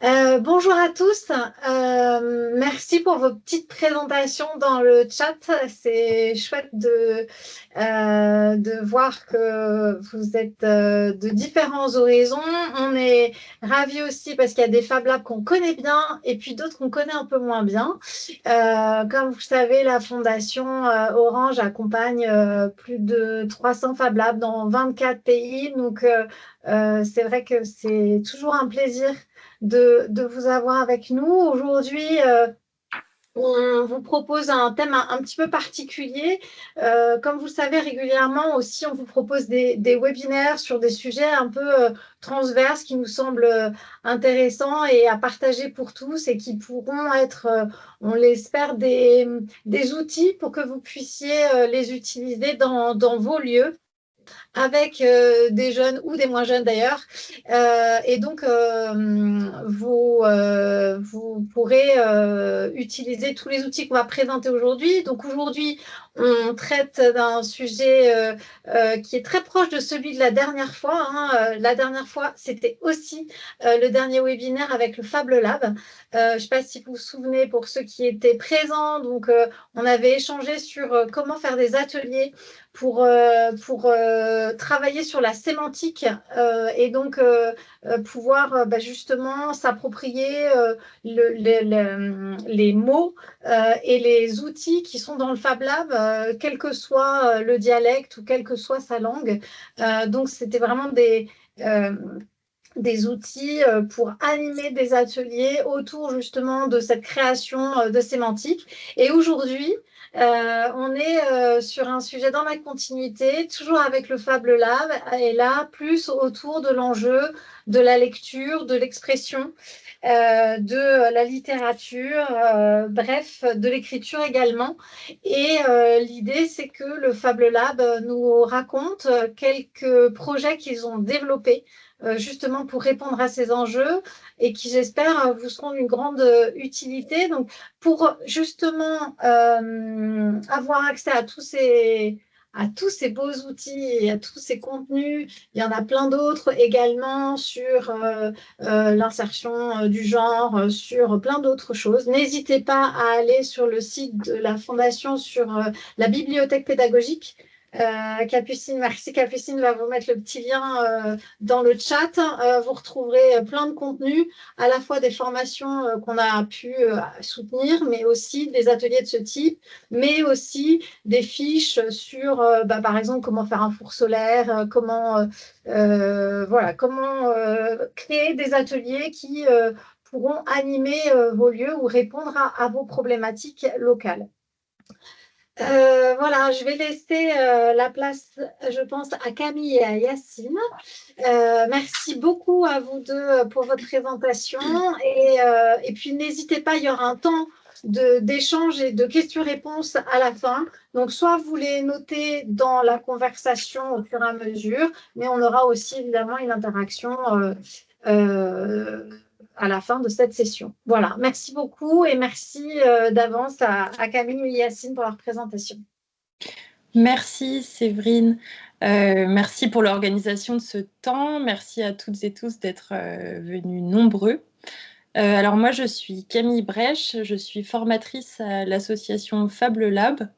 Bonjour à tous. Merci pour vos petites présentations dans le chat. C'est chouette de voir que vous êtes de différents horizons. On est ravis aussi parce qu'il y a des Fab Labs qu'on connaît bien et puis d'autres qu'on connaît un peu moins bien. Comme vous savez, la Fondation Orange accompagne plus de 300 Fab Labs dans 24 pays. Donc, c'est vrai que c'est toujours un plaisir de vous avoir avec nous. Aujourd'hui, on vous propose un thème un petit peu particulier. Comme vous le savez, régulièrement aussi, on vous propose des webinaires sur des sujets un peu transverses qui nous semblent intéressants et à partager pour tous et qui pourront être, on l'espère, des outils pour que vous puissiez les utiliser dans vos lieux avec des jeunes ou des moins jeunes d'ailleurs. Et donc, vous pourrez utiliser tous les outils qu'on va présenter aujourd'hui. Donc aujourd'hui, on traite d'un sujet qui est très proche de celui de la dernière fois. La dernière fois, c'était aussi le dernier webinaire avec le Fab Lab. Je ne sais pas si vous vous souvenez pour ceux qui étaient présents. Donc, on avait échangé sur comment faire des ateliers pour travailler sur la sémantique et donc pouvoir justement s'approprier les mots et les outils qui sont dans le Fab Lab, quel que soit le dialecte ou quelle que soit sa langue. Donc, c'était vraiment des outils pour animer des ateliers autour justement de cette création de sémantique. Et aujourd'hui, on est sur un sujet dans la continuité, toujours avec le Fab Lab, et là, plus autour de l'enjeu de la lecture, de l'expression, de la littérature, bref, de l'écriture également. Et l'idée, c'est que le Fab Lab nous raconte quelques projets qu'ils ont développés justement pour répondre à ces enjeux et qui, j'espère, vous seront d'une grande utilité. Donc, pour justement avoir accès à tous ces beaux outils et à tous ces contenus, il y en a plein d'autres également sur l'insertion du genre, sur plein d'autres choses. N'hésitez pas à aller sur le site de la Fondation sur la bibliothèque pédagogique. Capucine, merci Capucine va vous mettre le petit lien dans le chat. Vous retrouverez plein de contenus, à la fois des formations qu'on a pu soutenir, mais aussi des ateliers de ce type, mais aussi des fiches sur, par exemple, comment faire un four solaire, comment créer des ateliers qui pourront animer vos lieux ou répondre à vos problématiques locales. Voilà, je vais laisser la place, je pense, à Camille et à Yacine. Merci beaucoup à vous deux pour votre présentation. Et puis, n'hésitez pas, il y aura un temps d'échange et de questions-réponses à la fin. Donc, soit vous les notez dans la conversation au fur et à mesure, mais on aura aussi évidemment une interaction euh, à la fin de cette session. Voilà, merci beaucoup et merci d'avance à Camille et Yacine pour leur présentation. Merci Séverine, merci pour l'organisation de ce temps, merci à toutes et tous d'être venus nombreux. Alors moi je suis Camille Brèche, je suis formatrice à l'association Fab Lab.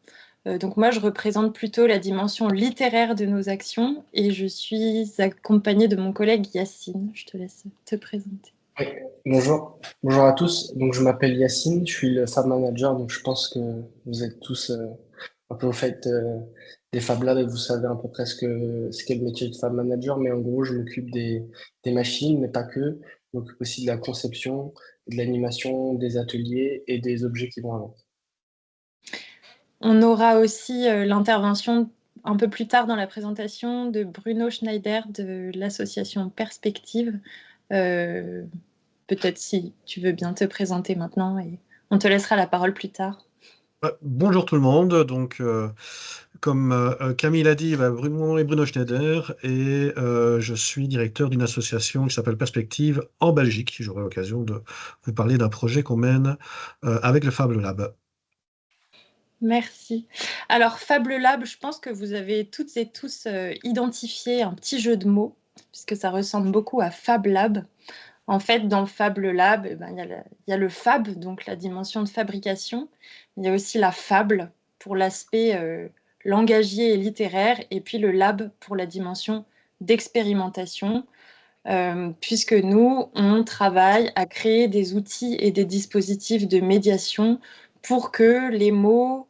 Donc moi je représente plutôt la dimension littéraire de nos actions et je suis accompagnée de mon collègue Yacine. Je te laisse te présenter. Oui, bonjour à tous. Donc je m'appelle Yacine, je suis le Fab Manager, donc je pense que vous êtes tous un peu au fait des Fab Labs et vous savez à peu près ce qu'est le métier de Fab Manager, mais en gros je m'occupe des machines, mais pas que. Je m'occupe aussi de la conception, de l'animation, des ateliers et des objets qui vont avec. On aura aussi l'intervention un peu plus tard dans la présentation de Bruno Schneider de l'association Perspective. Peut-être si tu veux bien te présenter maintenant et on te laissera la parole plus tard. Bonjour tout le monde. Donc, comme Camille l'a dit, mon nom est Bruno Schneider et je suis directeur d'une association qui s'appelle Perspective en Belgique. J'aurai l'occasion de vous parler d'un projet qu'on mène avec le Fab Lab. Merci. Alors, Fab Lab, je pense que vous avez toutes et tous identifié un petit jeu de mots, puisque ça ressemble beaucoup à Fab Lab. En fait, dans le Fab Lab, il y a le Fab, donc la dimension de fabrication. Il y a aussi la Fable pour l'aspect langagier et littéraire, et puis le Lab pour la dimension d'expérimentation, puisque nous, on travaille à créer des outils et des dispositifs de médiation pour que les mots,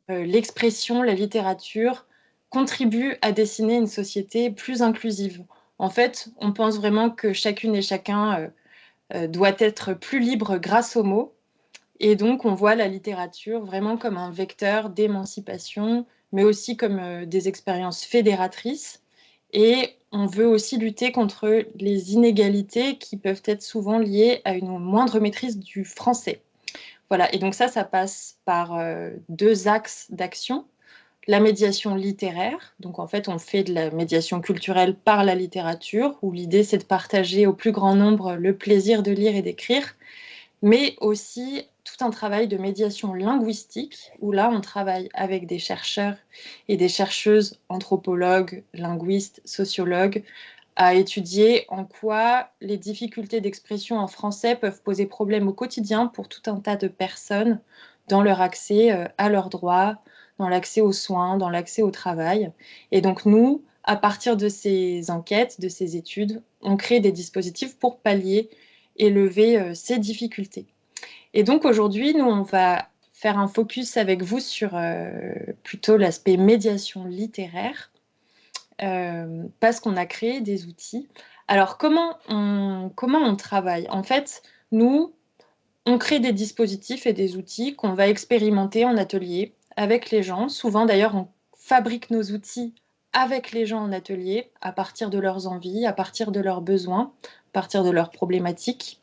l'expression, la littérature contribuent à dessiner une société plus inclusive. En fait, on pense vraiment que chacune et chacun doit être plus libre grâce aux mots. Et donc, on voit la littérature vraiment comme un vecteur d'émancipation, mais aussi comme des expériences fédératrices. Et on veut aussi lutter contre les inégalités qui peuvent être souvent liées à une moindre maîtrise du français. Voilà, et donc ça passe par deux axes d'action. La médiation littéraire, donc en fait on fait de la médiation culturelle par la littérature, où l'idée c'est de partager au plus grand nombre le plaisir de lire et d'écrire, mais aussi tout un travail de médiation linguistique, où là on travaille avec des chercheurs et des chercheuses, anthropologues, linguistes, sociologues, à étudier en quoi les difficultés d'expression en français peuvent poser problème au quotidien pour tout un tas de personnes dans leur accès à leurs droits, dans l'accès aux soins, dans l'accès au travail. Et donc nous, à partir de ces enquêtes, de ces études, on crée des dispositifs pour pallier et lever ces difficultés. Et donc aujourd'hui, nous, on va faire un focus avec vous sur plutôt l'aspect médiation littéraire, parce qu'on a créé des outils. Alors, comment on travaille? En fait, nous, on crée des dispositifs et des outils qu'on va expérimenter en atelier avec les gens. Souvent, d'ailleurs, on fabrique nos outils avec les gens en atelier, à partir de leurs envies, à partir de leurs besoins, à partir de leurs problématiques.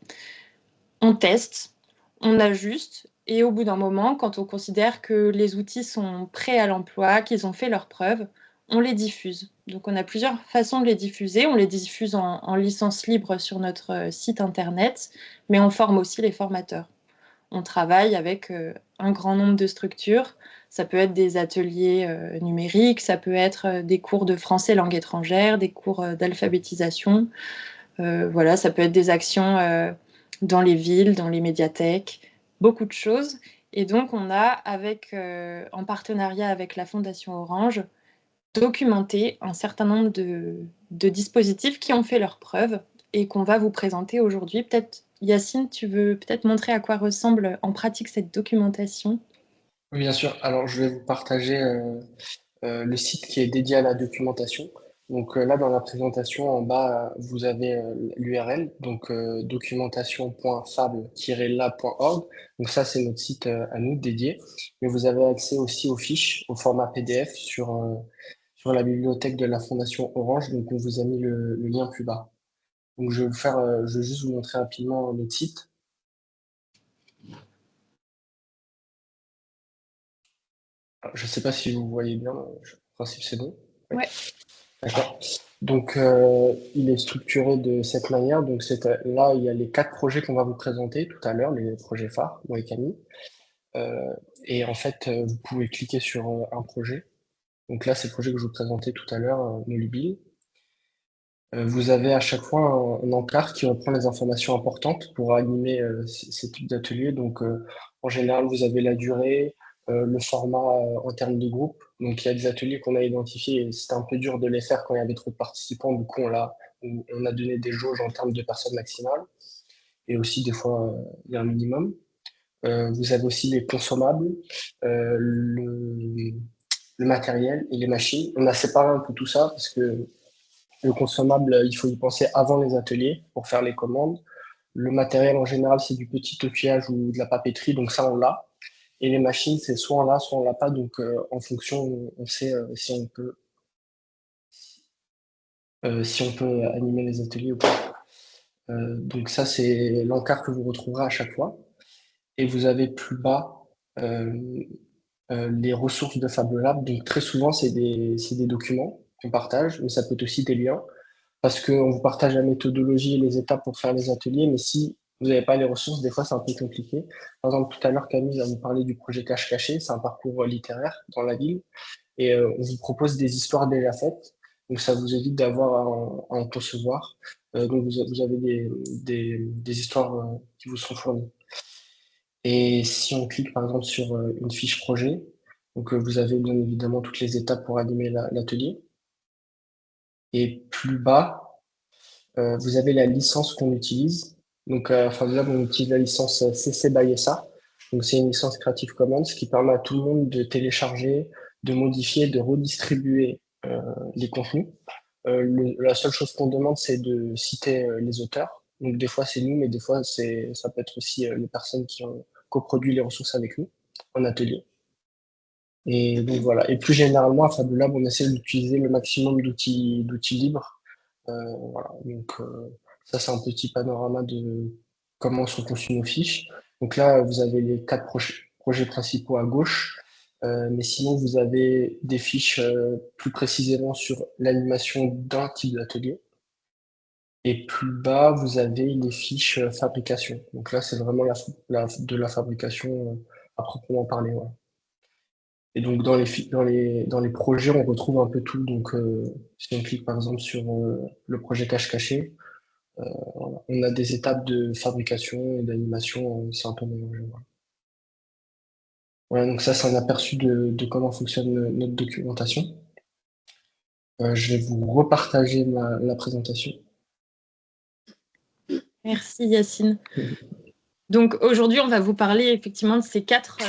On teste, on ajuste, et au bout d'un moment, quand on considère que les outils sont prêts à l'emploi, qu'ils ont fait leurs preuves, on les diffuse. Donc on a plusieurs façons de les diffuser. On les diffuse en licence libre sur notre site internet, mais on forme aussi les formateurs. On travaille avec un grand nombre de structures. Ça peut être des ateliers numériques, ça peut être des cours de français langue étrangère, des cours d'alphabétisation. Voilà, ça peut être des actions dans les villes, dans les médiathèques, beaucoup de choses. Et donc, on a, en partenariat avec la Fondation Orange, documenté un certain nombre de dispositifs qui ont fait leurs preuves et qu'on va vous présenter aujourd'hui. Peut-être, Yacine, tu veux peut-être montrer à quoi ressemble en pratique cette documentation? Oui, bien sûr. Alors, je vais vous partager le site qui est dédié à la documentation. Donc là, dans la présentation, en bas, vous avez l'URL, donc documentation.fable-lab.org. Donc ça, c'est notre site à nous dédié. Mais vous avez accès aussi aux fiches, au format PDF sur la bibliothèque de la Fondation Orange. Donc on vous a mis le lien plus bas. Donc je vais juste vous montrer rapidement notre site. Alors, je ne sais pas si vous voyez bien, en principe c'est bon. Oui. Ouais. D'accord. Donc, il est structuré de cette manière. Donc, là, il y a les 4 projets qu'on va vous présenter tout à l'heure, les projets phares, moi et Camille. Et en fait, vous pouvez cliquer sur un projet. Donc là, c'est le projet que je vous présentais tout à l'heure, Molubile. Vous avez à chaque fois un encart qui reprend les informations importantes pour animer ces types d'ateliers. Donc, en général, vous avez la durée, le format en termes de groupe. Donc, il y a des ateliers qu'on a identifiés et c'était un peu dur de les faire quand il y avait trop de participants. Du coup, on a donné des jauges en termes de personnes maximales. Et aussi, des fois, il y a un minimum. Vous avez aussi les consommables, le matériel et les machines. On a séparé un peu tout ça parce que le consommable, il faut y penser avant les ateliers pour faire les commandes. Le matériel, en général, c'est du petit outillage ou de la papeterie, donc ça, on l'a. Et les machines, c'est soit on l'a, soit on l'a pas. Donc, en fonction, on sait si on peut animer les ateliers ou pas. Donc ça, c'est l'encart que vous retrouverez à chaque fois. Et vous avez plus bas les ressources de Fab Lab. Donc très souvent, c'est des documents qu'on partage, mais ça peut être aussi des liens, parce qu'on vous partage la méthodologie et les étapes pour faire les ateliers, mais si vous n'avez pas les ressources, des fois, c'est un peu compliqué. Par exemple, tout à l'heure, Camille va vous parler du projet Cache Caché, c'est un parcours littéraire dans la ville, et on vous propose des histoires déjà faites, Donc, ça vous évite d'avoir à en concevoir. Donc, vous avez des histoires qui vous sont fournies. Et si on clique par exemple sur une fiche projet, donc vous avez bien évidemment toutes les étapes pour animer l'atelier. Et plus bas, vous avez la licence qu'on utilise. Donc, Fab Lab, on utilise la licence CC by SA. Donc, c'est une licence Creative Commons qui permet à tout le monde de télécharger, de modifier, de redistribuer les contenus. La seule chose qu'on demande, c'est de citer les auteurs. Donc, des fois, c'est nous, mais des fois, ça peut être aussi les personnes qui ont coproduit les ressources avec nous en atelier. Et donc, voilà. Et plus généralement, à Fab Lab, on essaie d'utiliser le maximum d'outils libres. Voilà. Donc, ça, c'est un petit panorama de comment sont conçues nos fiches. Donc là, vous avez les 4 projets principaux à gauche. Mais sinon, vous avez des fiches plus précisément sur l'animation d'un type d'atelier. Et plus bas, vous avez les fiches fabrication. Donc là, c'est vraiment de la fabrication à proprement parler. Ouais. Et donc, dans les projets, on retrouve un peu tout. Donc, si on clique par exemple sur le projet cache-caché, voilà. On a des étapes de fabrication et d'animation, c'est un peu mélangé. Voilà. Voilà, donc ça, c'est un aperçu de comment fonctionne notre documentation. Je vais vous repartager la présentation. Merci Yacine. Donc aujourd'hui, on va vous parler effectivement de ces quatre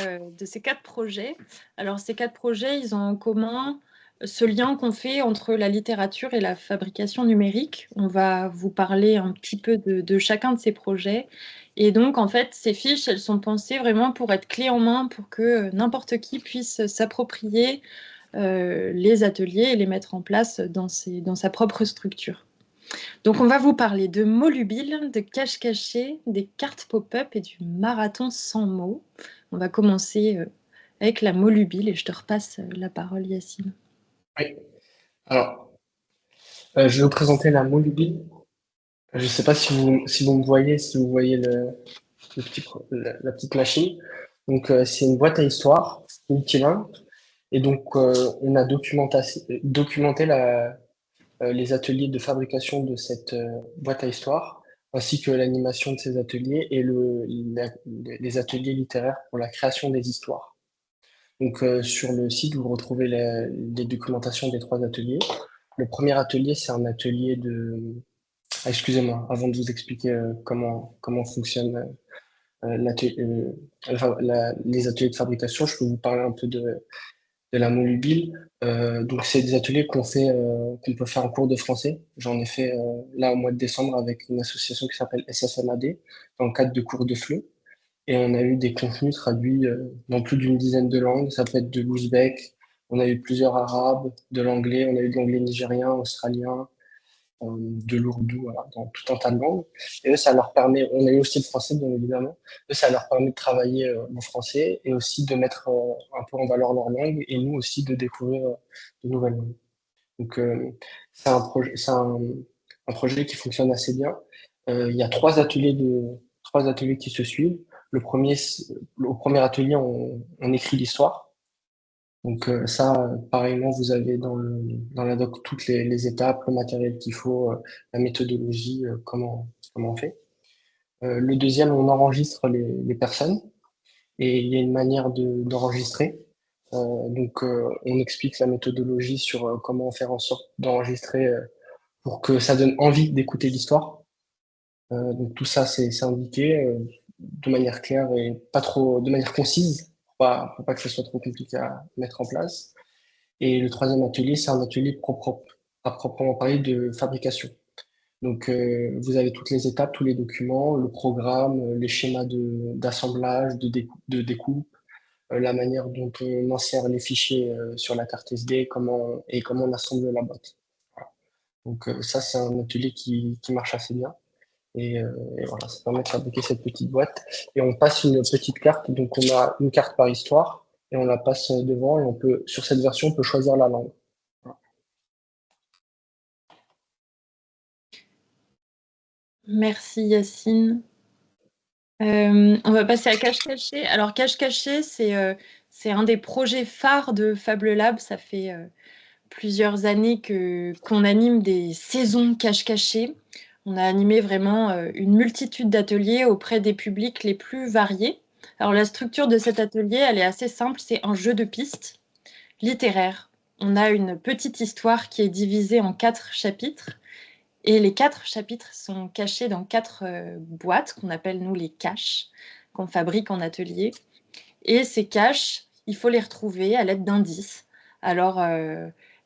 projets. Alors ces 4 projets, ils ont en commun ce lien qu'on fait entre la littérature et la fabrication numérique. On va vous parler un petit peu de chacun de ces projets. Et donc en fait, ces fiches, elles sont pensées vraiment pour être clés en main, pour que n'importe qui puisse s'approprier les ateliers et les mettre en place dans sa propre structure. Donc, on va vous parler de Molubile, de cache-caché, des cartes pop-up et du marathon sans mots. On va commencer avec la Molubile et je te repasse la parole, Yacine. Oui. Alors, je vais vous présenter la Molubile. Je ne sais pas si vous me voyez, si vous voyez la petite machine. Donc, c'est une boîte à histoire multilingue. Et donc, on a documenté les ateliers de fabrication de cette boîte à histoire, ainsi que l'animation de ces ateliers et les ateliers littéraires pour la création des histoires. Donc, sur le site, vous retrouvez les documentations des 3 ateliers. Le premier atelier, c'est un atelier de... Ah, excusez-moi, avant de vous expliquer comment fonctionnent les ateliers de fabrication, je peux vous parler un peu de la Molubile. Donc, c'est des ateliers qu'on peut faire en cours de français. J'en ai fait là au mois de décembre avec une association qui s'appelle SSMAD, dans le cadre de cours de FLE. Et on a eu des contenus traduits dans plus d'une dizaine de langues. Ça peut être de l'ouzbek, on a eu plusieurs arabes, de l'anglais, on a eu de l'anglais nigérien, australien, de l'ourdou, voilà, dans tout un tas de langues. Et eux, ça leur permet, on a eu aussi le français, bien évidemment, eux, ça leur permet de travailler le français et aussi de mettre un peu en valeur leur langue et nous aussi de découvrir de nouvelles langues. Donc, c'est un projet qui fonctionne assez bien. Il y a 3 ateliers qui se suivent. Au premier atelier, on écrit l'histoire. Donc ça, pareillement, vous avez dans la doc toutes les étapes, le matériel qu'il faut, la méthodologie, comment on fait. Le deuxième, on enregistre les personnes et il y a une manière d'enregistrer. Donc on explique la méthodologie sur comment faire en sorte d'enregistrer pour que ça donne envie d'écouter l'histoire. Donc tout ça, c'est indiqué de manière claire et pas trop, de manière concise, pour pas que ce soit trop compliqué à mettre en place. Et le troisième atelier, c'est un atelier à proprement parler de fabrication. Donc, vous avez toutes les étapes, tous les documents, le programme, les schémas d'assemblage, de découpe, la manière dont on insère les fichiers sur la carte SD, comment on assemble la boîte. Voilà. Donc, ça, c'est un atelier qui marche assez bien. Et voilà, ça permet de fabriquer cette petite boîte. Et on passe une petite carte, donc on a une carte par histoire, et on la passe devant, et sur cette version, on peut choisir la langue. Merci Yacine. On va passer à cache-caché. Alors cache-caché, c'est un des projets phares de Fab Lab. Ça fait plusieurs années qu'on anime des saisons cache-caché. On a animé vraiment une multitude d'ateliers auprès des publics les plus variés. Alors la structure de cet atelier, elle est assez simple, c'est un jeu de pistes littéraire. On a une petite histoire qui est divisée en 4 chapitres et les 4 chapitres sont cachés dans 4 boîtes qu'on appelle nous les caches qu'on fabrique en atelier. Et ces caches, il faut les retrouver à l'aide d'indices. Alors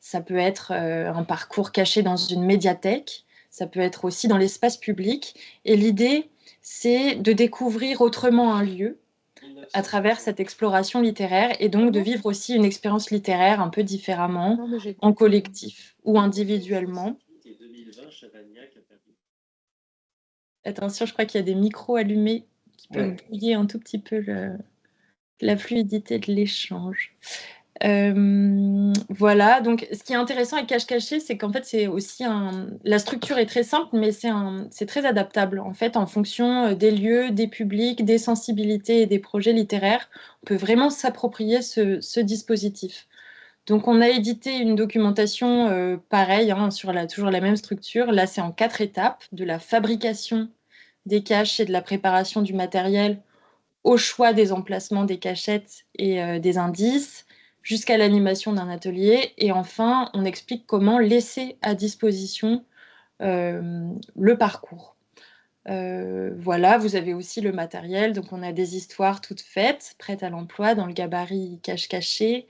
ça peut être un parcours caché dans une médiathèque, ça peut être aussi dans l'espace public. Et l'idée, c'est de découvrir autrement un lieu à travers cette exploration littéraire et donc de vivre aussi une expérience littéraire un peu différemment, en collectif ou individuellement. Attention, je crois qu'il y a des micros allumés qui peuvent brouiller un tout petit peu la fluidité de l'échange. Voilà, donc ce qui est intéressant avec Cache-Caché, c'est qu'en fait, c'est aussi la structure est très simple, mais c'est très adaptable. En fait, en fonction des lieux, des publics, des sensibilités et des projets littéraires, on peut vraiment s'approprier ce dispositif. Donc, on a édité une documentation pareille, sur toujours la même structure. Là, c'est en 4 étapes, de la fabrication des caches et de la préparation du matériel au choix des emplacements des cachettes et des indices, jusqu'à l'animation d'un atelier. Et enfin, on explique comment laisser à disposition le parcours. Voilà, vous avez aussi le matériel. Donc, on a des histoires toutes faites, prêtes à l'emploi, dans le gabarit cache-caché.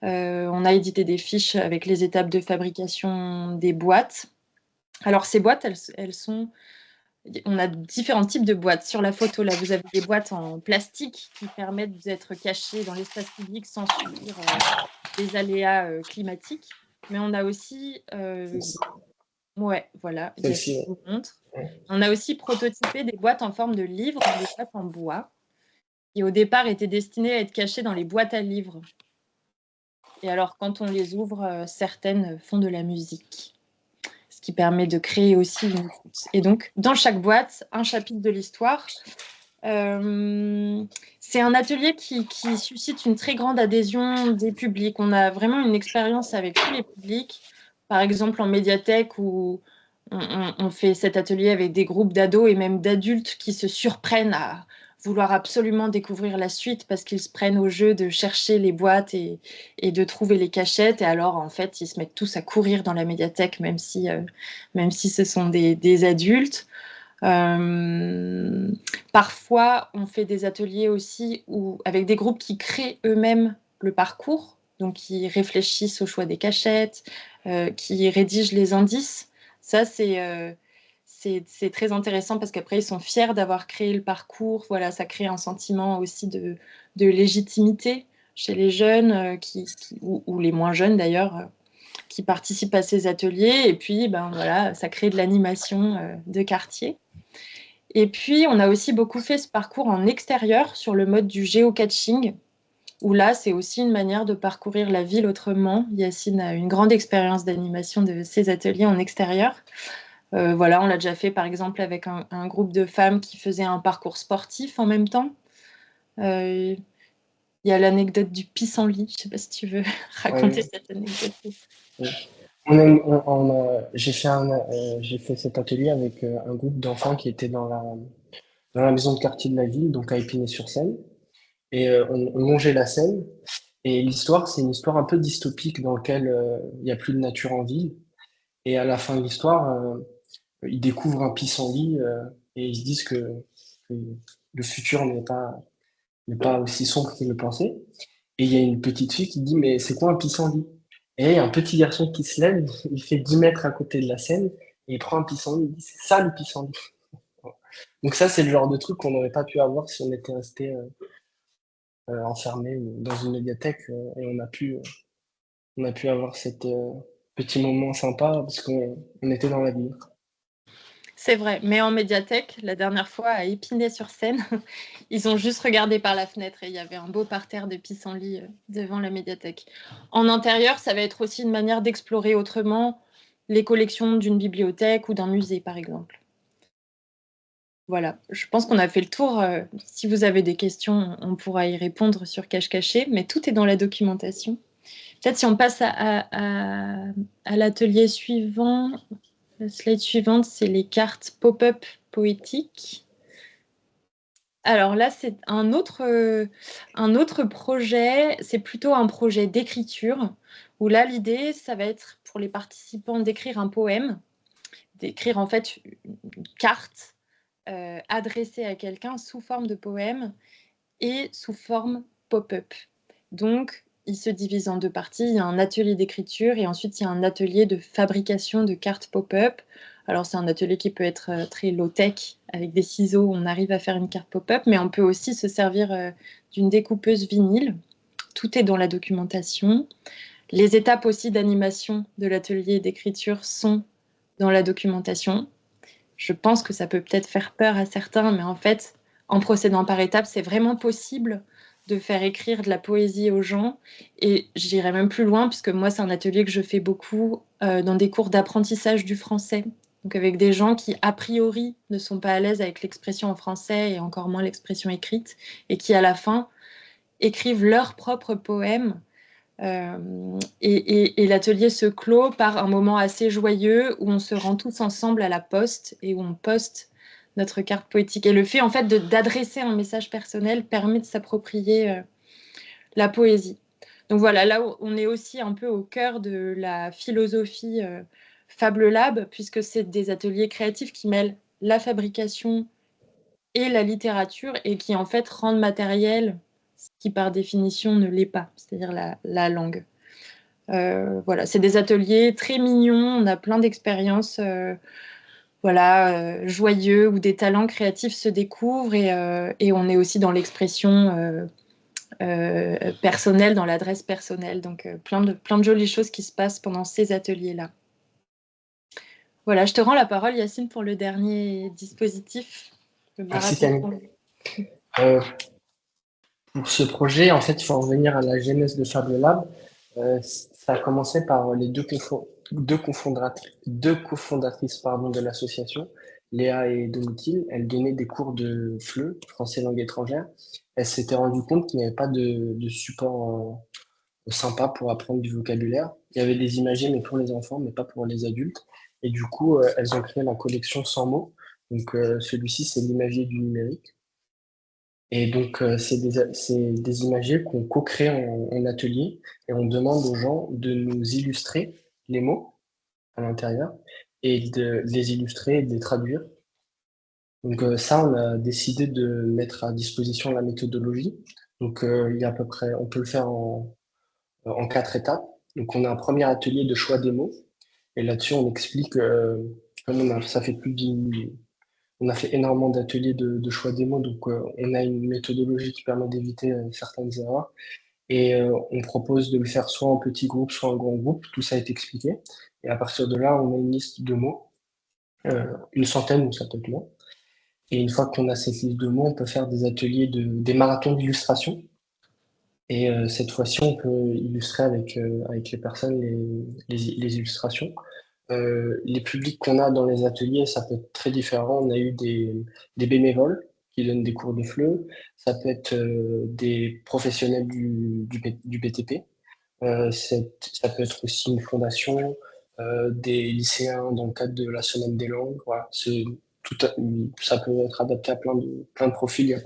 On a édité des fiches avec les étapes de fabrication des boîtes. Alors, ces boîtes, elles sont... On a différents types de boîtes. Sur la photo, là, vous avez des boîtes en plastique qui permettent d'être cachées dans l'espace public sans subir des aléas climatiques. Mais on a aussi... ouais, voilà, Celle-ci, je vous montre. ouais. On a aussi prototypé des boîtes en forme de livres, des boîtes en bois, qui au départ étaient destinées à être cachées dans les boîtes à livres. Et alors, quand on les ouvre, certaines font de la musique, ce qui permet de créer aussi une écoute. Et donc, dans chaque boîte, un chapitre de l'histoire. C'est un atelier qui suscite une très grande adhésion des publics. On a vraiment une expérience avec tous les publics. Par exemple, en médiathèque, où on fait cet atelier avec des groupes d'ados et même d'adultes qui se surprennent à vouloir absolument découvrir la suite parce qu'ils se prennent au jeu de chercher les boîtes et de trouver les cachettes. Et alors, en fait, ils se mettent tous à courir dans la médiathèque, même si ce sont des adultes. Parfois, on fait des ateliers aussi avec des groupes qui créent eux-mêmes le parcours, donc qui réfléchissent au choix des cachettes, qui rédigent les indices. Ça, c'est très intéressant parce qu'après, ils sont fiers d'avoir créé le parcours. Voilà, ça crée un sentiment aussi de légitimité chez les jeunes ou les moins jeunes d'ailleurs, qui participent à ces ateliers. Et puis, voilà, ça crée de l'animation de quartier. Et puis, on a aussi beaucoup fait ce parcours en extérieur sur le mode du géocaching, où là, c'est aussi une manière de parcourir la ville autrement. Yacine a une grande expérience d'animation de ces ateliers en extérieur. Voilà, on l'a déjà fait, par exemple, avec un groupe de femmes qui faisaient un parcours sportif en même temps. Il y a l'anecdote du pissenlit. Je ne sais pas si tu veux raconter cette anecdote. J'ai fait cet atelier avec un groupe d'enfants qui étaient dans la maison de quartier de la ville, donc à Épinay-sur-Seine. Et on longeait la Seine. Et l'histoire, c'est une histoire un peu dystopique dans laquelle il n'y a plus de nature en ville. Et à la fin de l'histoire, ils découvrent un pissenlit et ils se disent que le futur n'est pas aussi sombre qu'ils le pensaient. Et il y a une petite fille qui dit, mais c'est quoi un pissenlit? Et il y a un petit garçon qui se lève, il fait 10 mètres à côté de la Seine, et il prend un pissenlit, il dit, c'est ça le pissenlit. Donc ça, c'est le genre de truc qu'on n'aurait pas pu avoir si on était resté enfermé dans une médiathèque et on a pu avoir cet petit moment sympa parce qu'on était dans la ville. C'est vrai, mais en médiathèque, la dernière fois à Épinay-sur-Seine, ils ont juste regardé par la fenêtre et il y avait un beau parterre de pissenlits devant la médiathèque. En intérieur, ça va être aussi une manière d'explorer autrement les collections d'une bibliothèque ou d'un musée, par exemple. Voilà, je pense qu'on a fait le tour. Si vous avez des questions, on pourra y répondre sur Cache-Caché, mais tout est dans la documentation. Peut-être si on passe à l'atelier suivant, la slide suivante, c'est les cartes pop-up poétiques. Alors là, c'est un autre projet, c'est plutôt un projet d'écriture, où là, l'idée, ça va être pour les participants d'écrire un poème, d'écrire en fait une carte adressée à quelqu'un sous forme de poème et sous forme pop-up. Donc, il se divise en deux parties. Il y a un atelier d'écriture et ensuite il y a un atelier de fabrication de cartes pop-up. Alors, c'est un atelier qui peut être très low-tech. Avec des ciseaux, on arrive à faire une carte pop-up, mais on peut aussi se servir d'une découpeuse vinyle. Tout est dans la documentation. Les étapes aussi d'animation de l'atelier d'écriture sont dans la documentation. Je pense que ça peut peut-être faire peur à certains, mais en fait, en procédant par étapes, c'est vraiment possible de faire écrire de la poésie aux gens. Et j'irai même plus loin, puisque moi, c'est un atelier que je fais beaucoup dans des cours d'apprentissage du français. Donc avec des gens qui, a priori, ne sont pas à l'aise avec l'expression en français et encore moins l'expression écrite, et qui, à la fin, écrivent leur propre poème. Et l'atelier se clôt par un moment assez joyeux où on se rend tous ensemble à la poste et où on poste notre carte poétique. Et le fait en fait d'adresser un message personnel permet de s'approprier la poésie. Donc voilà, là on est aussi un peu au cœur de la philosophie Fab Lab, puisque c'est des ateliers créatifs qui mêlent la fabrication et la littérature et qui en fait rendent matériel ce qui par définition ne l'est pas, c'est-à-dire la langue. Voilà, c'est des ateliers très mignons, on a plein d'expériences joyeux où des talents créatifs se découvrent et on est aussi dans l'expression personnelle, dans l'adresse personnelle. Donc plein de jolies choses qui se passent pendant ces ateliers-là. Voilà, je te rends la parole, Yacine, pour le dernier dispositif. Merci Camille. Pour ce projet, en fait, il faut revenir à la genèse de Fab Lab. Ça a commencé par les deux cofondatrices de l'association, Léa et Domitille. Elles donnaient des cours de FLE, français langue étrangère. Elles s'étaient rendues compte qu'il n'y avait pas de support sympa pour apprendre du vocabulaire. Il y avait des imagiers, mais pour les enfants, mais pas pour les adultes. Et du coup, elles ont créé la collection 100 mots. Donc, celui-ci, c'est l'imagier du numérique. Et donc, c'est des imagiers qu'on co-crée en atelier et on demande aux gens de nous illustrer les mots à l'intérieur et de les illustrer et de les traduire. Donc, ça, on a décidé de mettre à disposition la méthodologie. Donc, il y a à peu près, on peut le faire en 4 étapes. Donc, on a un premier atelier de choix des mots. Et là-dessus, on explique, comme ça fait on a fait énormément d'ateliers de choix des mots, donc on a une méthodologie qui permet d'éviter certaines erreurs. Et on propose de le faire soit en petit groupe, soit en grand groupe. Tout ça est expliqué. Et à partir de là, on a une liste de mots, une centaine ou ça peut être moins. Et une fois qu'on a cette liste de mots, on peut faire des ateliers des marathons d'illustration. Et cette fois-ci, on peut illustrer avec les personnes les illustrations. Les publics qu'on a dans les ateliers, ça peut être très différent. On a eu des bénévoles qui donnent des cours de FLE. Ça peut être des professionnels du BTP. Ça peut être aussi une fondation, des lycéens dans le cadre de la semaine des langues. Voilà, ça peut être adapté à plein de profils. Il n'y a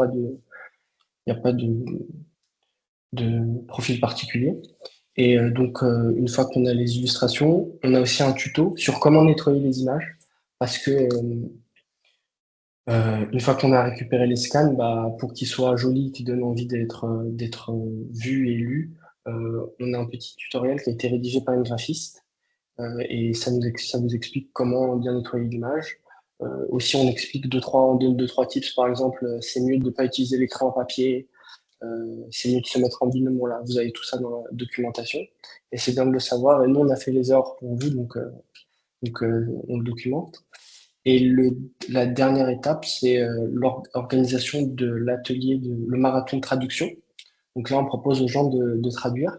pas de profil particulier. Et donc, une fois qu'on a les illustrations, on a aussi un tuto sur comment nettoyer les images. Parce que une fois qu'on a récupéré les scans, pour qu'ils soient jolis, qu'ils donnent envie d'être vus et lus, on a un petit tutoriel qui a été rédigé par une graphiste. Et ça nous explique comment bien nettoyer l'image. Aussi, on explique on donne deux, trois tips. Par exemple, c'est mieux de ne pas utiliser l'écran en papier. C'est mieux de se mettre en binôme. Voilà, vous avez tout ça dans la documentation. Et c'est bien de le savoir. Et nous, on a fait les erreurs pour vous, donc on le documente. Et la dernière étape, c'est l'organisation de l'atelier, le marathon de traduction. Donc là, on propose aux gens de traduire.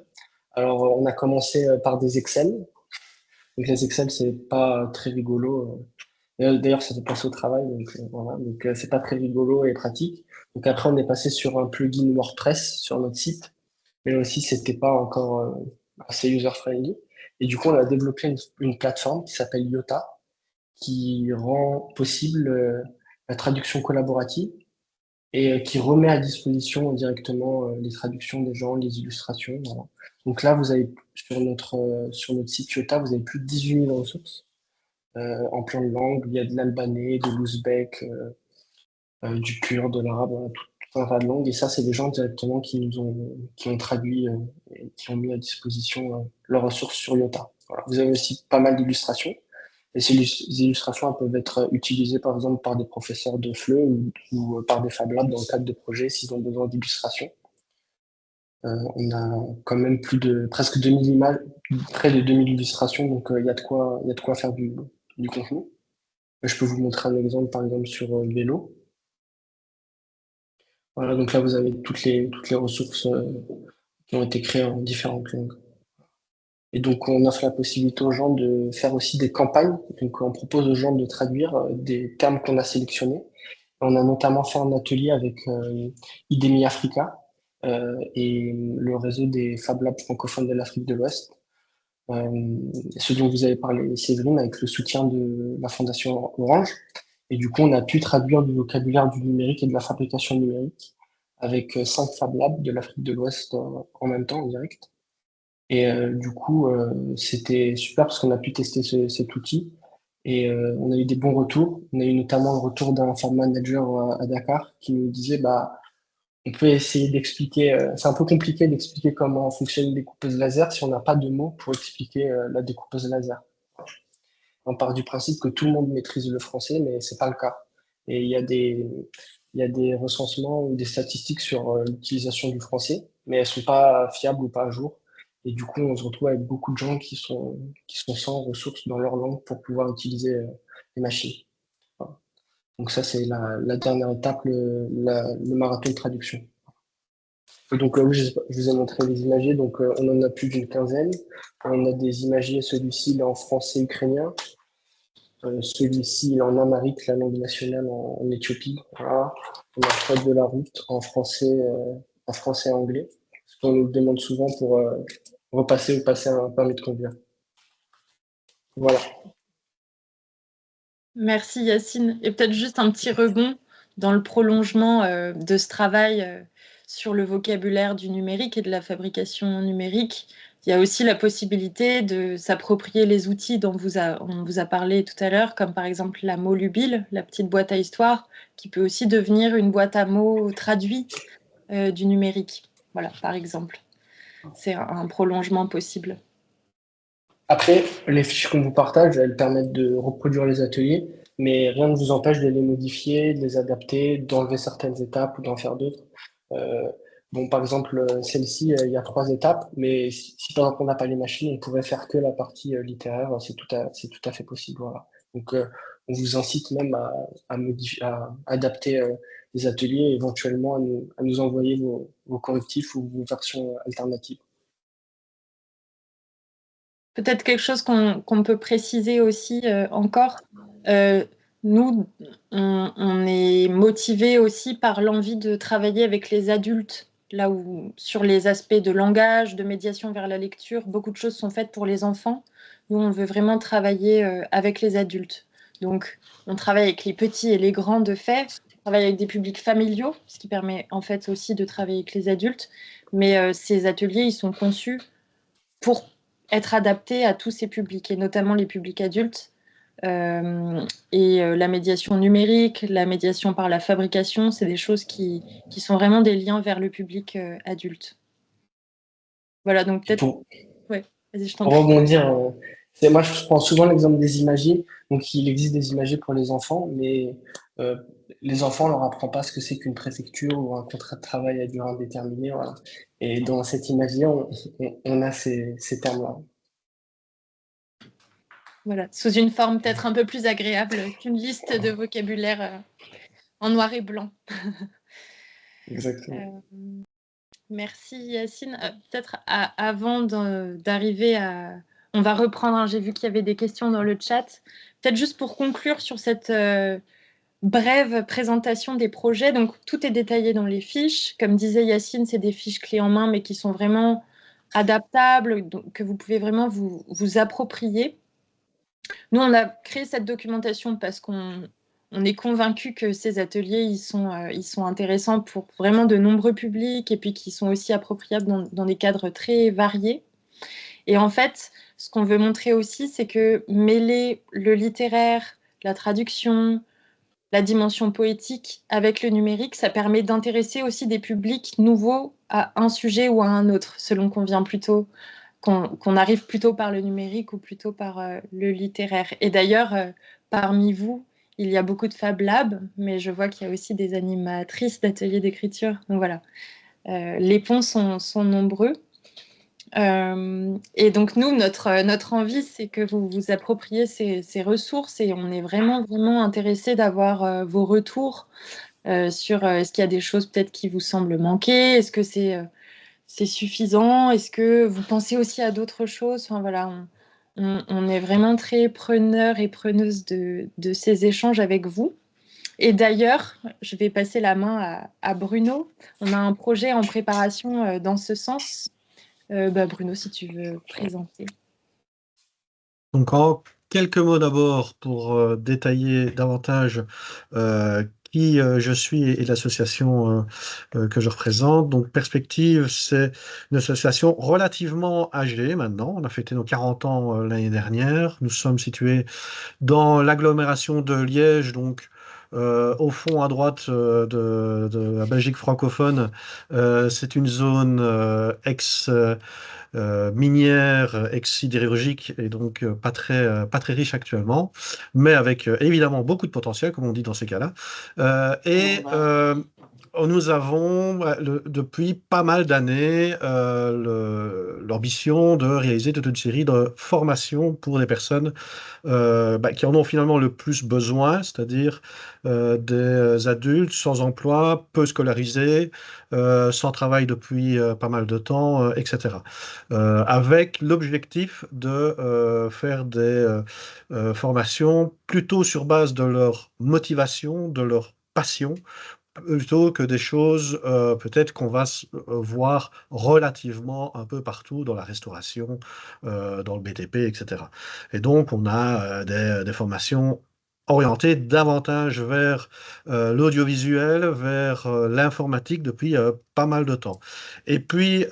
Alors, on a commencé par des Excel. Donc les Excel, c'est pas très rigolo. D'ailleurs, ça fait penser au travail, donc voilà. Donc c'est pas très rigolo et pratique. Donc après, on est passé sur un plugin WordPress sur notre site, mais là aussi, c'était pas encore assez user-friendly. Et du coup, on a développé une plateforme qui s'appelle Yota, qui rend possible la traduction collaborative et qui remet à disposition directement les traductions des gens, les illustrations. Voilà. Donc là, vous avez sur notre site Yota, vous avez plus de 18 000 ressources en plein de langues. Il y a de l'albanais, de l'ouzbek, du kurde, de l'arabe, voilà, tout un tas de langues. Et ça, c'est des gens directement qui ont traduit et qui ont mis à disposition leurs ressources sur Yota. Voilà. Vous avez aussi pas mal d'illustrations. Et ces illustrations elles peuvent être utilisées par exemple par des professeurs de FLE ou par des Fab Labs dans le cadre de projets s'ils ont besoin d'illustrations. On a quand même presque 2000 images, près de 2000 illustrations, donc il y a de quoi faire du contenu. Je peux vous montrer un exemple par exemple sur vélo. Voilà, donc là vous avez toutes les ressources qui ont été créées en différentes langues. Et donc, on offre la possibilité aux gens de faire aussi des campagnes. Donc, on propose aux gens de traduire des termes qu'on a sélectionnés. On a notamment fait un atelier avec IDEMI Africa et le réseau des Fab Labs francophones de l'Afrique de l'Ouest. Ce dont vous avez parlé, Séverine, avec le soutien de la Fondation Orange. Et du coup, on a pu traduire du vocabulaire du numérique et de la fabrication numérique avec 5 Fab Labs de l'Afrique de l'Ouest en même temps, en direct. Et du coup, c'était super parce qu'on a pu tester cet outil et on a eu des bons retours. On a eu notamment le retour d'un farm manager à Dakar qui nous disait, bah, on peut essayer d'expliquer, c'est un peu compliqué d'expliquer comment fonctionne une découpeuse laser si on n'a pas de mots pour expliquer la découpeuse laser. On part du principe que tout le monde maîtrise le français, mais c'est pas le cas. Et il y a des recensements ou des statistiques sur l'utilisation du français, mais elles sont pas fiables ou pas à jour. Et du coup, on se retrouve avec beaucoup de gens qui sont sans ressources dans leur langue pour pouvoir utiliser les machines. Voilà. Donc ça, c'est la dernière étape, le marathon de traduction. Et donc oui, je vous ai montré les imagiers, donc on en a plus d'une quinzaine. On a des imagiers, celui-ci il est en français ukrainien. Celui-ci, il est en amharique, la langue nationale en Éthiopie. Voilà. On a le code de la route en français et anglais. Ce qu'on nous demande souvent pour repasser ou passer un permis de conduire. Voilà. Merci Yacine. Et peut-être juste un petit rebond dans le prolongement de ce travail sur le vocabulaire du numérique et de la fabrication numérique. Il y a aussi la possibilité de s'approprier les outils dont on vous a parlé tout à l'heure, comme par exemple la Molubile, la petite boîte à histoire, qui peut aussi devenir une boîte à mots traduite du numérique. Voilà, par exemple. C'est un prolongement possible. Après, les fiches qu'on vous partage, elles permettent de reproduire les ateliers, mais rien ne vous empêche de les modifier, de les adapter, d'enlever certaines étapes ou d'en faire d'autres. Euh, bon, par exemple, celle-ci, il y a 3 étapes, mais si par exemple on n'a pas les machines, on pourrait faire que la partie littéraire, c'est tout à fait possible. Voilà. Donc, on vous incite même à adapter les ateliers et éventuellement à nous envoyer vos correctifs ou vos versions alternatives. Peut-être quelque chose qu'on peut préciser aussi encore. Nous, on est motivés aussi par l'envie de travailler avec les adultes, là où sur les aspects de langage, de médiation vers la lecture, beaucoup de choses sont faites pour les enfants. Nous, on veut vraiment travailler avec les adultes. Donc, on travaille avec les petits et les grands de fait. On travaille avec des publics familiaux, ce qui permet en fait aussi de travailler avec les adultes. Mais ces ateliers, ils sont conçus pour être adapté à tous ces publics, et notamment les publics adultes. La médiation numérique, la médiation par la fabrication, c'est des choses qui sont vraiment des liens vers le public adulte. Voilà, donc peut-être... Ouais, vas-y, je t'en Pour prie. rebondir, moi je prends souvent l'exemple des imagiers. Donc il existe des imagiers pour les enfants, mais euh, les enfants, on leur apprend pas ce que c'est qu'une préfecture ou un contrat de travail à durée indéterminée. Voilà. Et dans cet imagier, on a ces termes-là. Voilà, sous une forme peut-être un peu plus agréable qu'une liste de vocabulaire en noir et blanc. Exactement. Merci Yacine. Peut-être avant d'arriver à... On va reprendre, hein, j'ai vu qu'il y avait des questions dans le chat. Peut-être juste pour conclure sur cette brève présentation des projets. Donc, tout est détaillé dans les fiches. Comme disait Yacine, c'est des fiches clés en main, mais qui sont vraiment adaptables, donc, que vous pouvez vraiment vous approprier. Nous, on a créé cette documentation parce qu'on est convaincu que ces ateliers, ils sont intéressants pour vraiment de nombreux publics et puis qu'ils sont aussi appropriables dans des cadres très variés. Et en fait, ce qu'on veut montrer aussi, c'est que mêler le littéraire, la traduction, la dimension poétique avec le numérique, ça permet d'intéresser aussi des publics nouveaux à un sujet ou à un autre, selon qu'on arrive plutôt par le numérique ou plutôt par le littéraire. Et d'ailleurs, parmi vous, il y a beaucoup de Fab Labs, mais je vois qu'il y a aussi des animatrices d'ateliers d'écriture. Donc voilà, les ponts sont nombreux. Et donc nous, notre envie, c'est que vous vous appropriez ces ressources et on est vraiment, vraiment intéressé d'avoir vos retours sur est-ce qu'il y a des choses peut-être qui vous semblent manquer, est-ce que c'est suffisant, est-ce que vous pensez aussi à d'autres choses. Enfin voilà, on est vraiment très preneurs et preneuses de ces échanges avec vous. Et d'ailleurs, je vais passer la main à Bruno. On a un projet en préparation dans ce sens. Bruno, si tu veux présenter. Donc, en quelques mots d'abord pour détailler davantage qui je suis et l'association que je représente. Donc, Perspective, c'est une association relativement âgée maintenant. On a fêté nos 40 ans l'année dernière. Nous sommes situés dans l'agglomération de Liège, donc au fond à droite de la Belgique francophone. C'est une zone minière, ex-sidérurgique et donc pas très riche actuellement, mais avec évidemment beaucoup de potentiel, comme on dit dans ces cas-là. Nous avons, depuis pas mal d'années, l'ambition de réaliser toute une série de formations pour les personnes qui en ont finalement le plus besoin, c'est-à-dire des adultes sans emploi, peu scolarisés, sans travail depuis pas mal de temps, etc. Avec l'objectif de faire des formations plutôt sur base de leur motivation, de leur passion, plutôt que des choses peut-être qu'on va voir relativement un peu partout dans la restauration, dans le BTP, etc. Et donc, on a des formations orientées davantage vers l'audiovisuel, vers l'informatique depuis pas mal de temps. Et puis,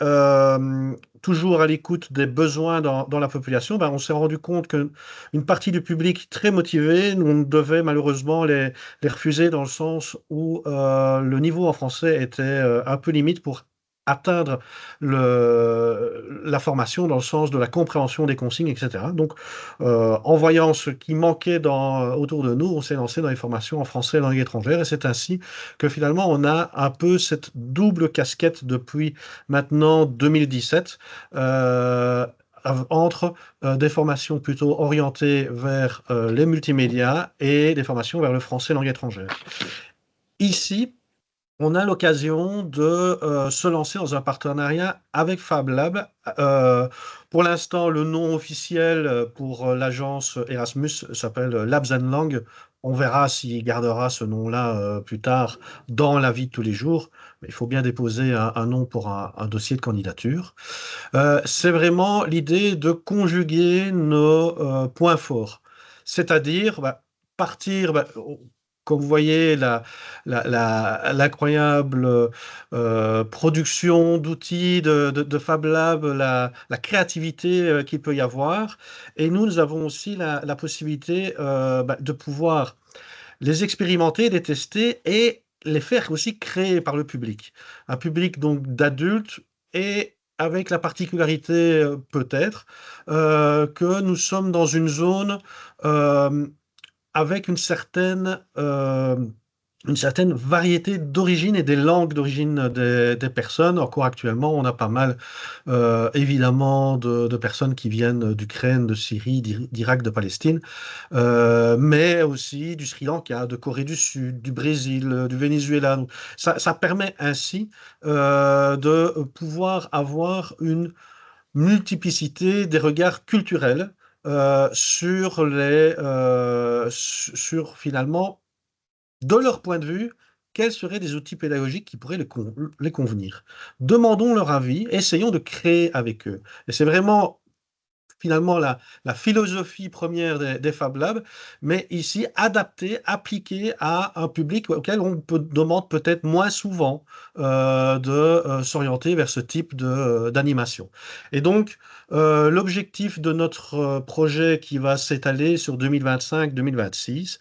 toujours à l'écoute des besoins dans la population, on s'est rendu compte qu'une partie du public très motivé, on devait malheureusement les refuser dans le sens où le niveau en français était un peu limite pour atteindre la formation dans le sens de la compréhension des consignes, etc. Donc, en voyant ce qui manquait autour de nous, on s'est lancé dans les formations en français et langue étrangère, et c'est ainsi que finalement, on a un peu cette double casquette depuis maintenant 2017, entre des formations plutôt orientées vers les multimédias et des formations vers le français langue étrangère. Ici, on a l'occasion de se lancer dans un partenariat avec Fab Lab. Pour l'instant, le nom officiel pour l'agence Erasmus s'appelle Labs and Lang. On verra s'il gardera ce nom-là plus tard dans la vie de tous les jours. Mais il faut bien déposer un nom pour un dossier de candidature. C'est vraiment l'idée de conjuguer nos points forts. C'est-à-dire partir, comme vous voyez, l'incroyable production d'outils de Fab Lab, la créativité qu'il peut y avoir. Et nous avons aussi la possibilité de pouvoir les expérimenter, les tester et les faire aussi créer par le public. Un public donc d'adultes et avec la particularité peut-être que nous sommes dans une zone avec une certaine variété d'origine et des langues d'origine des personnes. Encore actuellement, on a pas mal, évidemment, de personnes qui viennent d'Ukraine, de Syrie, d'Irak, de Palestine, mais aussi du Sri Lanka, de Corée du Sud, du Brésil, du Venezuela. Donc, ça permet ainsi de pouvoir avoir une multiplicité des regards culturels sur finalement, de leur point de vue, quels seraient des outils pédagogiques qui pourraient les convenir. Demandons leur avis, essayons de créer avec eux. Et c'est vraiment finalement la philosophie première des Fab Labs, mais ici adaptée, appliquée à un public auquel on demande peut-être moins souvent de s'orienter vers ce type d'animation. Et donc, l'objectif de notre projet qui va s'étaler sur 2025-2026,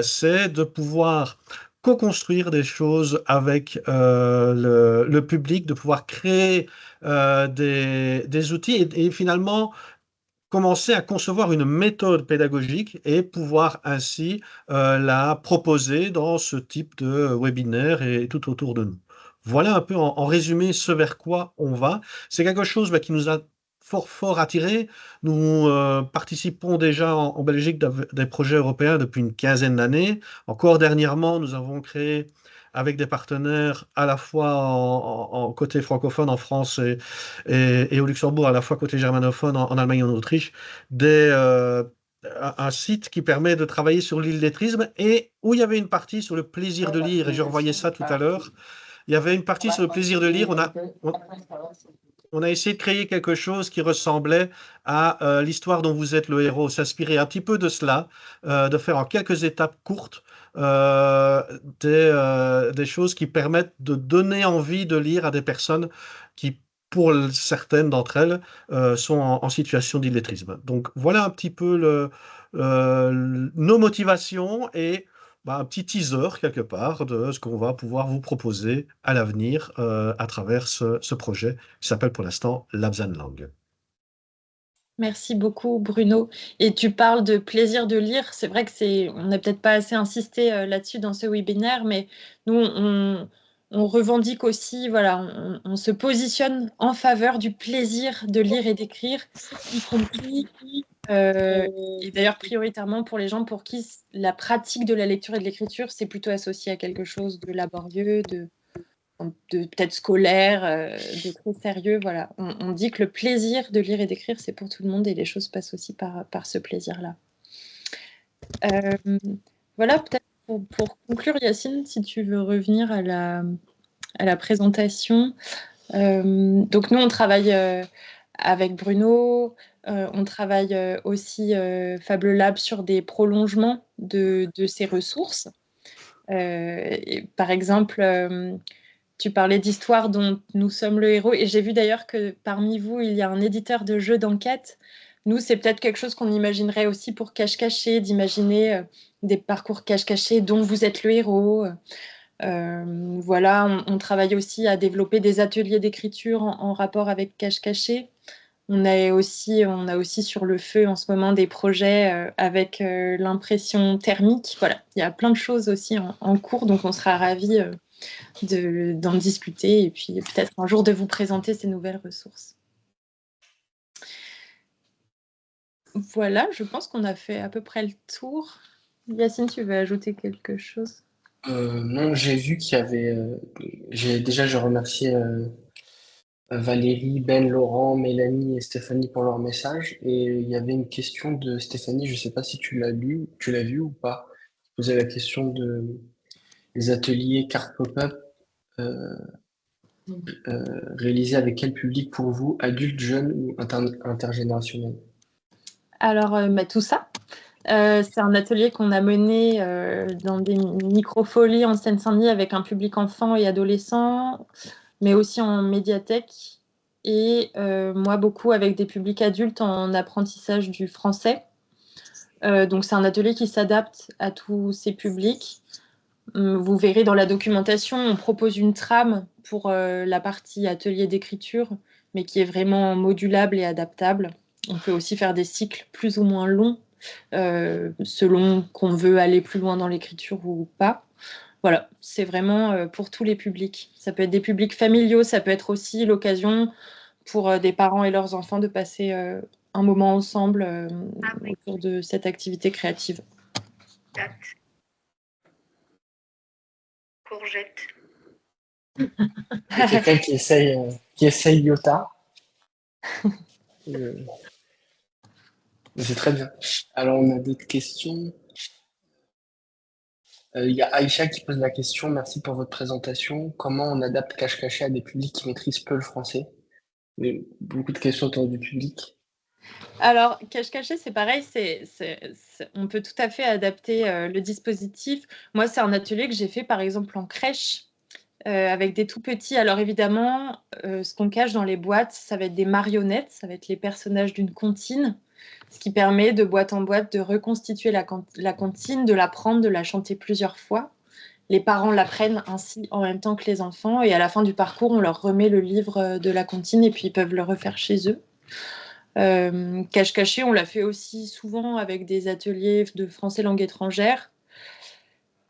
c'est de pouvoir co-construire des choses avec le public, de pouvoir créer des outils et finalement commencer à concevoir une méthode pédagogique et pouvoir ainsi la proposer dans ce type de webinaire et tout autour de nous. Voilà un peu en résumé ce vers quoi on va. C'est quelque chose qui nous a fort attiré. Nous participons déjà en Belgique des projets européens depuis une quinzaine d'années. Encore dernièrement, nous avons créé avec des partenaires à la fois en côté francophone en France et au Luxembourg, à la fois côté germanophone en Allemagne et en Autriche, un site qui permet de travailler sur l'illettrisme et où il y avait une partie sur le plaisir de lire, et je revoyais ça tout à l'heure. Il y avait une partie sur le plaisir de lire. On a essayé de créer quelque chose qui ressemblait à l'histoire dont vous êtes le héros, s'inspirer un petit peu de cela, de faire en quelques étapes courtes des choses qui permettent de donner envie de lire à des personnes qui, pour certaines d'entre elles, sont en situation d'illettrisme. Donc voilà un petit peu nos motivations et un petit teaser quelque part de ce qu'on va pouvoir vous proposer à l'avenir à travers ce projet qui s'appelle pour l'instant Labs and Lang. Merci beaucoup Bruno. Et tu parles de plaisir de lire. C'est vrai que on n'a peut-être pas assez insisté là-dessus dans ce webinaire, mais nous on revendique aussi, voilà, on se positionne en faveur du plaisir de lire et d'écrire, y compris et d'ailleurs prioritairement pour les gens pour qui la pratique de la lecture et de l'écriture c'est plutôt associé à quelque chose de laborieux, de peut-être scolaire, de très sérieux. Voilà. On dit que le plaisir de lire et d'écrire, c'est pour tout le monde et les choses passent aussi par ce plaisir-là. Voilà, peut-être pour conclure, Yacine, si tu veux revenir à la présentation. Donc nous, on travaille avec Bruno, on travaille aussi Fab Lab sur des prolongements de ces ressources. Par exemple, tu parlais d'histoire dont nous sommes le héros, et j'ai vu d'ailleurs que parmi vous, il y a un éditeur de jeux d'enquête. Nous, c'est peut-être quelque chose qu'on imaginerait aussi pour Cache-Caché, d'imaginer des parcours cache-caché dont vous êtes le héros. Voilà, on travaille aussi à développer des ateliers d'écriture en rapport avec Cache-Caché. On a aussi sur le feu en ce moment des projets avec l'impression thermique. Voilà, il y a plein de choses aussi en cours, donc on sera ravis d'en discuter et puis peut-être un jour de vous présenter ces nouvelles ressources. Voilà, je pense qu'on a fait à peu près le tour. Yacine, tu veux ajouter quelque chose? Non, j'ai vu qu'il y avait. Je remercie Valérie, Ben, Laurent, Mélanie et Stéphanie pour leur message. Et il y avait une question de Stéphanie, je ne sais pas si tu l'as vu ou pas. Vous posait la question des ateliers cartes pop-up réalisés avec quel public pour vous, adultes, jeunes ou intergénérationnels? Alors, tout ça. C'est un atelier qu'on a mené dans des micro-folies en Seine-Saint-Denis avec un public enfant et adolescent, mais aussi en médiathèque. Et moi, beaucoup avec des publics adultes en apprentissage du français. Donc, c'est un atelier qui s'adapte à tous ces publics. Vous verrez dans la documentation, on propose une trame pour la partie atelier d'écriture, mais qui est vraiment modulable et adaptable. On peut aussi faire des cycles plus ou moins longs, selon qu'on veut aller plus loin dans l'écriture ou pas. Voilà, c'est vraiment pour tous les publics. Ça peut être des publics familiaux, ça peut être aussi l'occasion pour des parents et leurs enfants de passer un moment ensemble autour de cette activité créative. Courgette. Quelqu'un qui essaye Iota. C'est très bien. Alors, on a d'autres questions. Il y a Aïcha qui pose la question, merci pour votre présentation. Comment on adapte cache-caché à des publics qui maîtrisent peu le français? Beaucoup de questions autour du public. Alors, cache-caché, c'est pareil, on peut tout à fait adapter le dispositif. Moi, c'est un atelier que j'ai fait, par exemple, en crèche, avec des tout petits. Alors, évidemment, ce qu'on cache dans les boîtes, ça va être des marionnettes, ça va être les personnages d'une comptine, ce qui permet de boîte en boîte de reconstituer la comptine, de la prendre, de la chanter plusieurs fois. Les parents l'apprennent ainsi en même temps que les enfants, et à la fin du parcours, on leur remet le livre de la comptine, et puis ils peuvent le refaire chez eux. Cache-caché, on l'a fait aussi souvent avec des ateliers de français langue étrangère.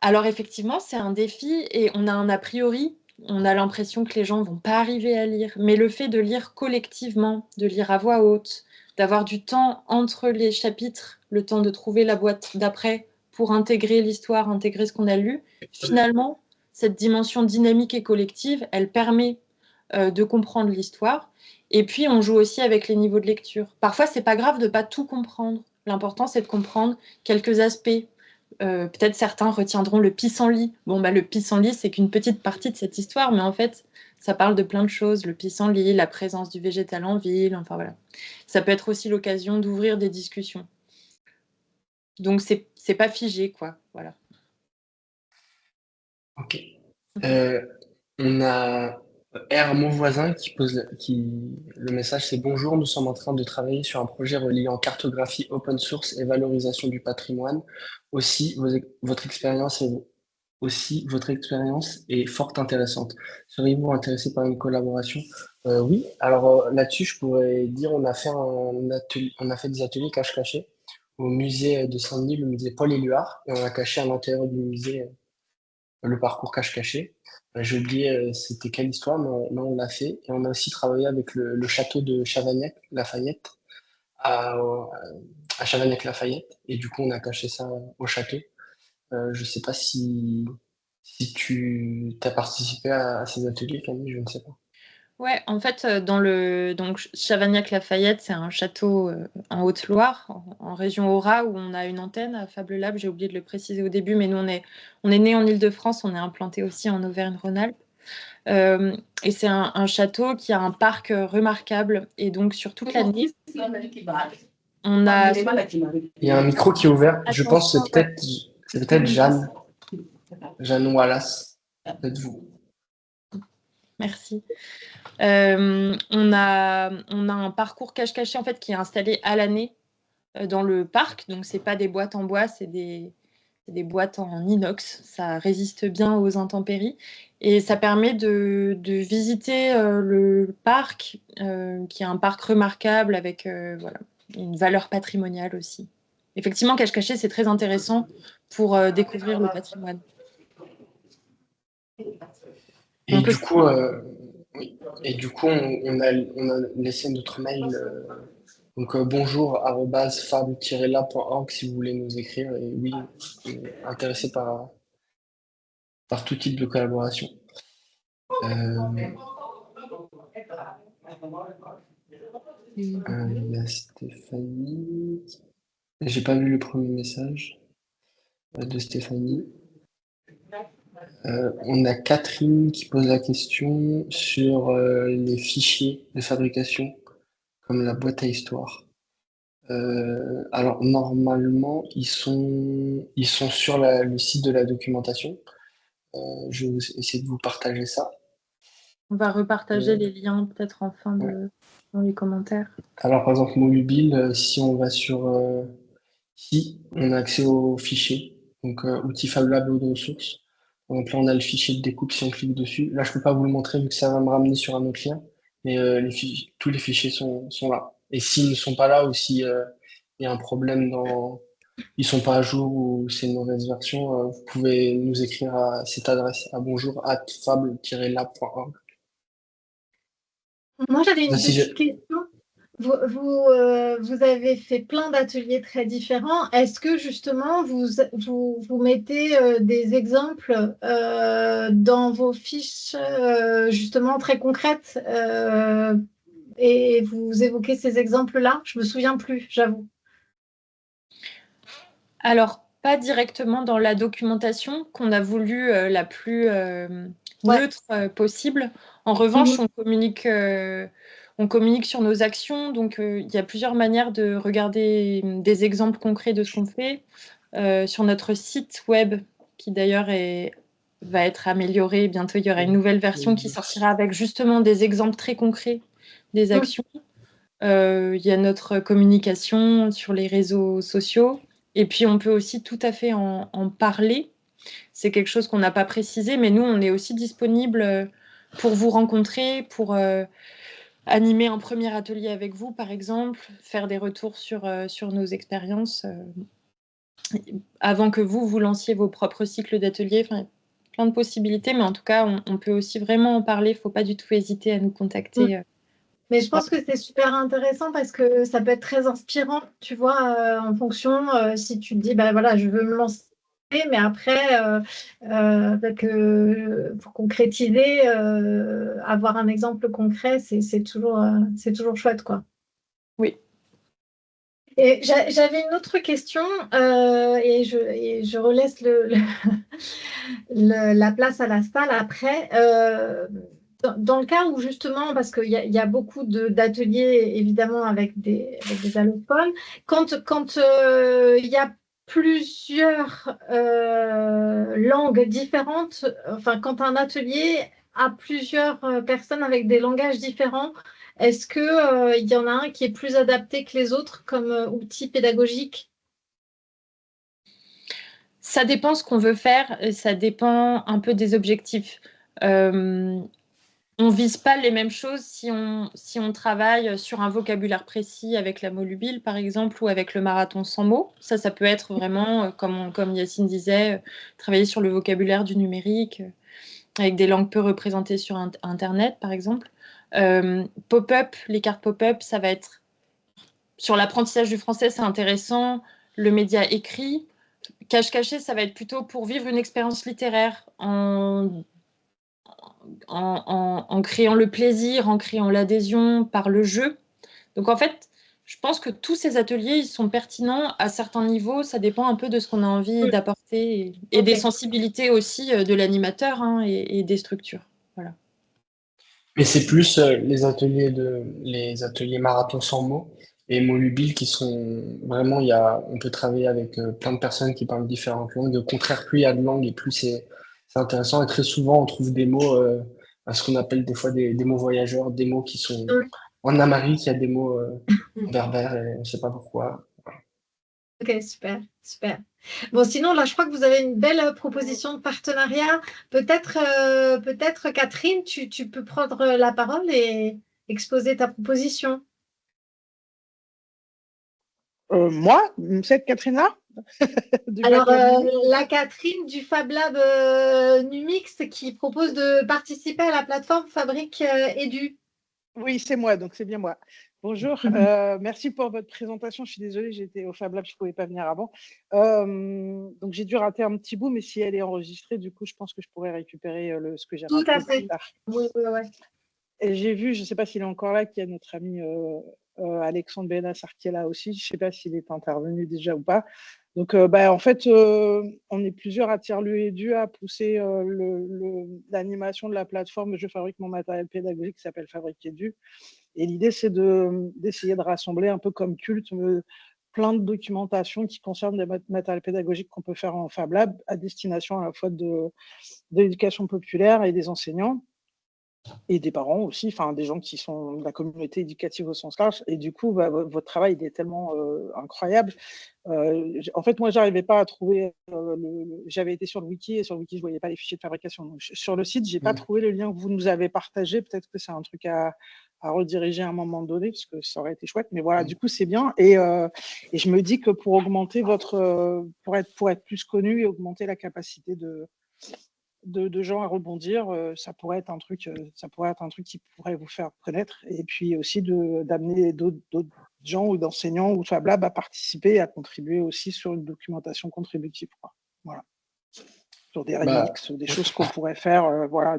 Alors effectivement, c'est un défi et on a un a priori, on a l'impression que les gens ne vont pas arriver à lire. Mais le fait de lire collectivement, de lire à voix haute, d'avoir du temps entre les chapitres, le temps de trouver la boîte d'après pour intégrer l'histoire, intégrer ce qu'on a lu, finalement, cette dimension dynamique et collective, elle permet de comprendre l'histoire. Et puis, on joue aussi avec les niveaux de lecture. Parfois, c'est pas grave de pas tout comprendre. L'important, c'est de comprendre quelques aspects. Peut-être certains retiendront le pissenlit. Bon, le pissenlit, c'est qu'une petite partie de cette histoire, mais en fait, ça parle de plein de choses. Le pissenlit, la présence du végétal en ville, enfin voilà. Ça peut être aussi l'occasion d'ouvrir des discussions. Donc, c'est pas figé, quoi. Voilà. Ok. On a R, mon voisin, qui le message, c'est bonjour, nous sommes en train de travailler sur un projet reliant cartographie open source et valorisation du patrimoine. Aussi, votre expérience est fort intéressante. Seriez-vous intéressé par une collaboration? Oui. Alors là-dessus, je pourrais dire, on a fait des ateliers cache-caché au musée de Saint-Denis, le musée Paul Éluard, et on a caché à l'intérieur du musée le parcours cache-caché. J'ai oublié c'était quelle histoire, mais on l'a fait. Et on a aussi travaillé avec le château de Chavagnac-Lafayette à, à Chavagnac-Lafayette. Et du coup, on a caché ça au château. Je sais pas si tu as participé à ces ateliers, Camille, je ne sais pas. Ouais, en fait, donc Chavagnac-Lafayette, c'est un château en Haute-Loire, en région Aura, où on a une antenne à Fable Lab. J'ai oublié de le préciser au début, mais nous, on est né en Île-de-France, on est implanté aussi en Auvergne-Rhône-Alpes. Et c'est un château qui a un parc remarquable. Et donc, sur toute l'année, on a... Il y a un micro qui est ouvert. Je pense que c'est peut-être Jeanne Wallace. Peut-être vous. Merci. On a un parcours cache-caché en fait, qui est installé à l'année dans le parc. Donc, ce n'est pas des boîtes en bois, c'est des boîtes en inox. Ça résiste bien aux intempéries. Et ça permet de visiter le parc, qui est un parc remarquable avec voilà, une valeur patrimoniale aussi. Effectivement, cache-caché, c'est très intéressant pour découvrir le patrimoine. Et du coup, on a laissé notre mail. Donc bonjour @fable-lab.org si vous voulez nous écrire. Et oui, on est intéressé par tout type de collaboration. Il y a Stéphanie. J'ai pas vu le premier message de Stéphanie. On a Catherine qui pose la question sur les fichiers de fabrication, comme la boîte à histoire. Alors normalement, ils sont sur le site de la documentation. Je vais essayer de vous partager ça. On va repartager les liens peut-être en fin dans les commentaires. Alors par exemple, Molubile, si on va sur ici, on a accès aux fichiers, donc outils Fab Lab ou de ressources. Donc là, on a le fichier de découpe si on clique dessus. Là, je peux pas vous le montrer vu que ça va me ramener sur un autre lien, mais tous les fichiers sont là. Et s'ils ne sont pas là ou si il y a un problème ils sont pas à jour ou c'est une mauvaise version, vous pouvez nous écrire à cette adresse à bonjour@fable-lab.org. Moi, j'avais une petite question. Vous avez fait plein d'ateliers très différents. Est-ce que justement vous mettez des exemples dans vos fiches justement très concrètes et vous évoquez ces exemples-là? Je me souviens plus, j'avoue. Alors, pas directement dans la documentation qu'on a voulu la plus Ouais. neutre possible. En revanche, Mhm. on communique sur nos actions. Donc, il y a plusieurs manières de regarder des exemples concrets de ce qu'on fait. Sur notre site web, qui d'ailleurs va être amélioré. Bientôt, il y aura une nouvelle version qui sortira avec justement des exemples très concrets des actions. Il y a notre communication sur les réseaux sociaux. Et puis, on peut aussi tout à fait en parler. C'est quelque chose qu'on n'a pas précisé, mais nous, on est aussi disponible pour vous rencontrer, pour animer un premier atelier avec vous, par exemple, faire des retours sur nos expériences avant que vous lanciez vos propres cycles d'ateliers. Enfin, plein de possibilités, mais en tout cas, on peut aussi vraiment en parler. Il ne faut pas du tout hésiter à nous contacter. Mais je pense que c'est super intéressant parce que ça peut être très inspirant, tu vois, en fonction, si tu te dis, bah voilà, je veux me lancer, mais après, pour concrétiser, avoir un exemple concret, c'est toujours chouette, quoi. Oui. Et j'avais une autre question, et je relaisse la place à la salle après. Dans le cas où justement, parce qu'il y a beaucoup d'ateliers évidemment avec des allophones, quand il y a plusieurs langues différentes, enfin quand un atelier a plusieurs personnes avec des langages différents, est-ce que il y en a un qui est plus adapté que les autres comme outil pédagogique? Ça dépend ce qu'on veut faire, ça dépend un peu des objectifs. On vise pas les mêmes choses si on travaille sur un vocabulaire précis avec la molubile, par exemple, ou avec le marathon sans mots. Ça peut être vraiment, comme Yacine disait, travailler sur le vocabulaire du numérique, avec des langues peu représentées sur Internet, par exemple. Pop-up, les cartes pop-up, ça va être sur l'apprentissage du français, c'est intéressant. Le média écrit. Cache-caché, ça va être plutôt pour vivre une expérience littéraire en créant le plaisir, en créant l'adhésion par le jeu. Donc en fait, je pense que tous ces ateliers, ils sont pertinents à certains niveaux. Ça dépend un peu de ce qu'on a envie d'apporter et des sensibilités aussi de l'animateur et des structures. Voilà. Mais c'est plus les ateliers marathon sans mots et molubile qui sont vraiment, on peut travailler avec plein de personnes qui parlent différentes langues. De contraire, plus il y a de langues et plus c'est intéressant. Et très souvent, on trouve des mots, à ce qu'on appelle des fois des mots voyageurs, des mots qui sont en amharique, il y a des mots en berbère et on ne sait pas pourquoi. Ok, super, super. Bon, sinon, là, je crois que vous avez une belle proposition de partenariat. Peut-être Catherine, tu peux prendre la parole et exposer ta proposition. Moi, cette Catherine-là du Alors, Baclab Numix. la Catherine du Fab Lab Numix qui propose de participer à la plateforme Fabrique Edu. Oui, c'est moi, donc c'est bien moi. Bonjour, merci pour votre présentation. Je suis désolée, j'étais au Fab Lab, je ne pouvais pas venir avant. Donc j'ai dû rater un petit bout, mais si elle est enregistrée, du coup, je pense que je pourrais récupérer ce que j'ai raté. Tout à fait. Oui. Et j'ai vu, je ne sais pas s'il est encore là, qu'il y a notre ami Alexandre Benassar qui est là aussi. Je ne sais pas s'il est intervenu déjà ou pas. Donc, en fait, on est plusieurs à Tire-le Edu à pousser l'animation de la plateforme Je fabrique mon matériel pédagogique qui s'appelle Fabrique Edu. Et l'idée, c'est d'essayer de rassembler un peu comme culte plein de documentation qui concernent des matériels pédagogiques qu'on peut faire en Fab Lab à destination à la fois de l'éducation populaire et des enseignants et des parents aussi, enfin des gens qui sont de la communauté éducative au sens large. Et du coup, votre travail il est tellement incroyable. En fait, moi, j'arrivais pas à trouver. J'avais été sur le wiki et sur le wiki, je voyais pas les fichiers de fabrication. Donc, sur le site, j'ai pas trouvé le lien que vous nous avez partagé. Peut-être que c'est un truc à rediriger à un moment donné, parce que ça aurait été chouette. Mais voilà, du coup, c'est bien. Et je me dis que pour augmenter pour être plus connu et augmenter la capacité de gens à rebondir, ça pourrait être un truc qui pourrait vous faire connaître, et puis aussi d'amener d'autres gens ou d'enseignants ou Fab Lab à participer et à contribuer aussi sur une documentation contributive, quoi. Voilà, sur des remixes, des choses qu'on pourrait faire, voilà,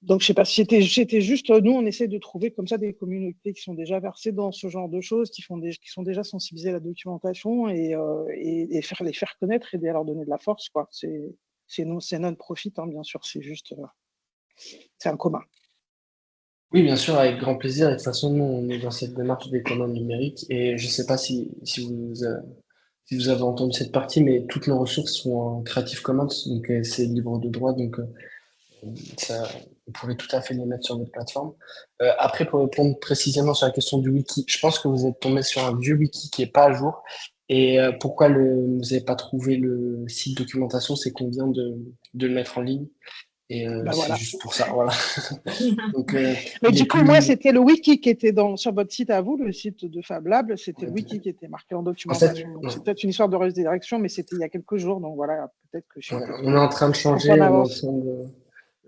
Donc, je sais pas si c'était juste, nous, on essaie de trouver comme ça des communautés qui sont déjà versées dans ce genre de choses, qui sont déjà sensibilisées à la documentation et les faire connaître, aider à leur donner de la force, quoi. C'est non-profit, hein, bien sûr, c'est un commun. Oui, bien sûr, avec grand plaisir. Et de toute façon, nous, on est dans cette démarche des communs numériques. Et je sais pas si vous avez entendu cette partie, mais toutes nos ressources sont en Creative Commons, donc c'est libre de droit, donc ça, vous pouvez tout à fait les mettre sur votre plateforme. Après, pour répondre précisément sur la question du wiki, je pense que vous êtes tombé sur un vieux wiki qui est pas à jour. Et pourquoi vous n'avez pas trouvé le site documentation, c'est qu'on vient de le mettre en ligne. Et Bah, c'est voilà. juste pour ça, voilà. Donc, Mais du coup, moi, c'était le wiki qui était sur votre site à vous, le site de Fab Lab, c'était le wiki qui était marqué en documentation. ouais. C'est peut-être une histoire de redirection, mais c'était il y a quelques jours, donc voilà, peut-être que je Ouais, on est en train de changer,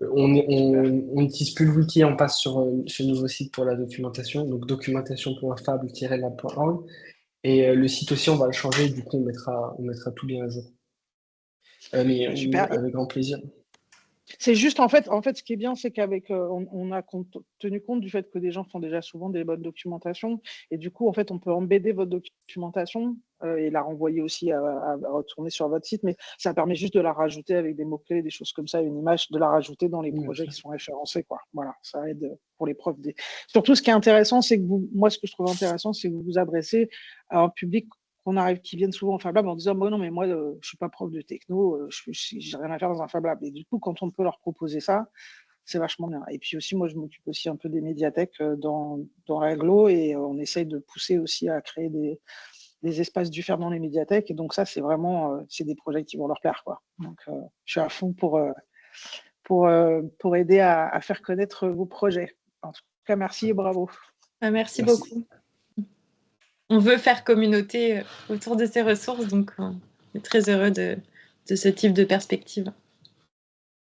on n'utilise plus le wiki, on passe sur ce nouveau site pour la documentation, donc documentation.fable-lab.org. Et le site aussi, on va le changer, du coup, on mettra tout bien à jour. Mais Super. avec grand plaisir. C'est juste, en fait, ce qui est bien, c'est qu'avec, on a tenu compte du fait que des gens font déjà souvent des bonnes documentations. Et du coup, en fait, on peut embedder votre documentation et la renvoyer aussi à retourner sur votre site. Mais ça permet juste de la rajouter avec des mots-clés, des choses comme ça, une image, de la rajouter dans les projets qui sont référencés, quoi. Voilà, ça aide pour les profs. Surtout, ce qui est intéressant, c'est que moi, ce que je trouve intéressant, c'est que vous vous adressez à un public qui viennent souvent en Fab Lab en disant bon, non, mais moi, je suis pas prof de techno, j'ai rien à faire dans un Fab Lab. Et du coup, quand on peut leur proposer ça, c'est vachement bien. Et puis aussi, moi, je m'occupe aussi un peu des médiathèques dans Aglo et on essaye de pousser aussi à créer des espaces du faire dans les médiathèques. Et donc, ça, c'est vraiment c'est des projets qui vont leur plaire, quoi. Donc, je suis à fond pour aider à faire connaître vos projets. En tout cas, merci et bravo. Merci beaucoup. On veut faire communauté autour de ces ressources, donc on est très heureux de ce type de perspective.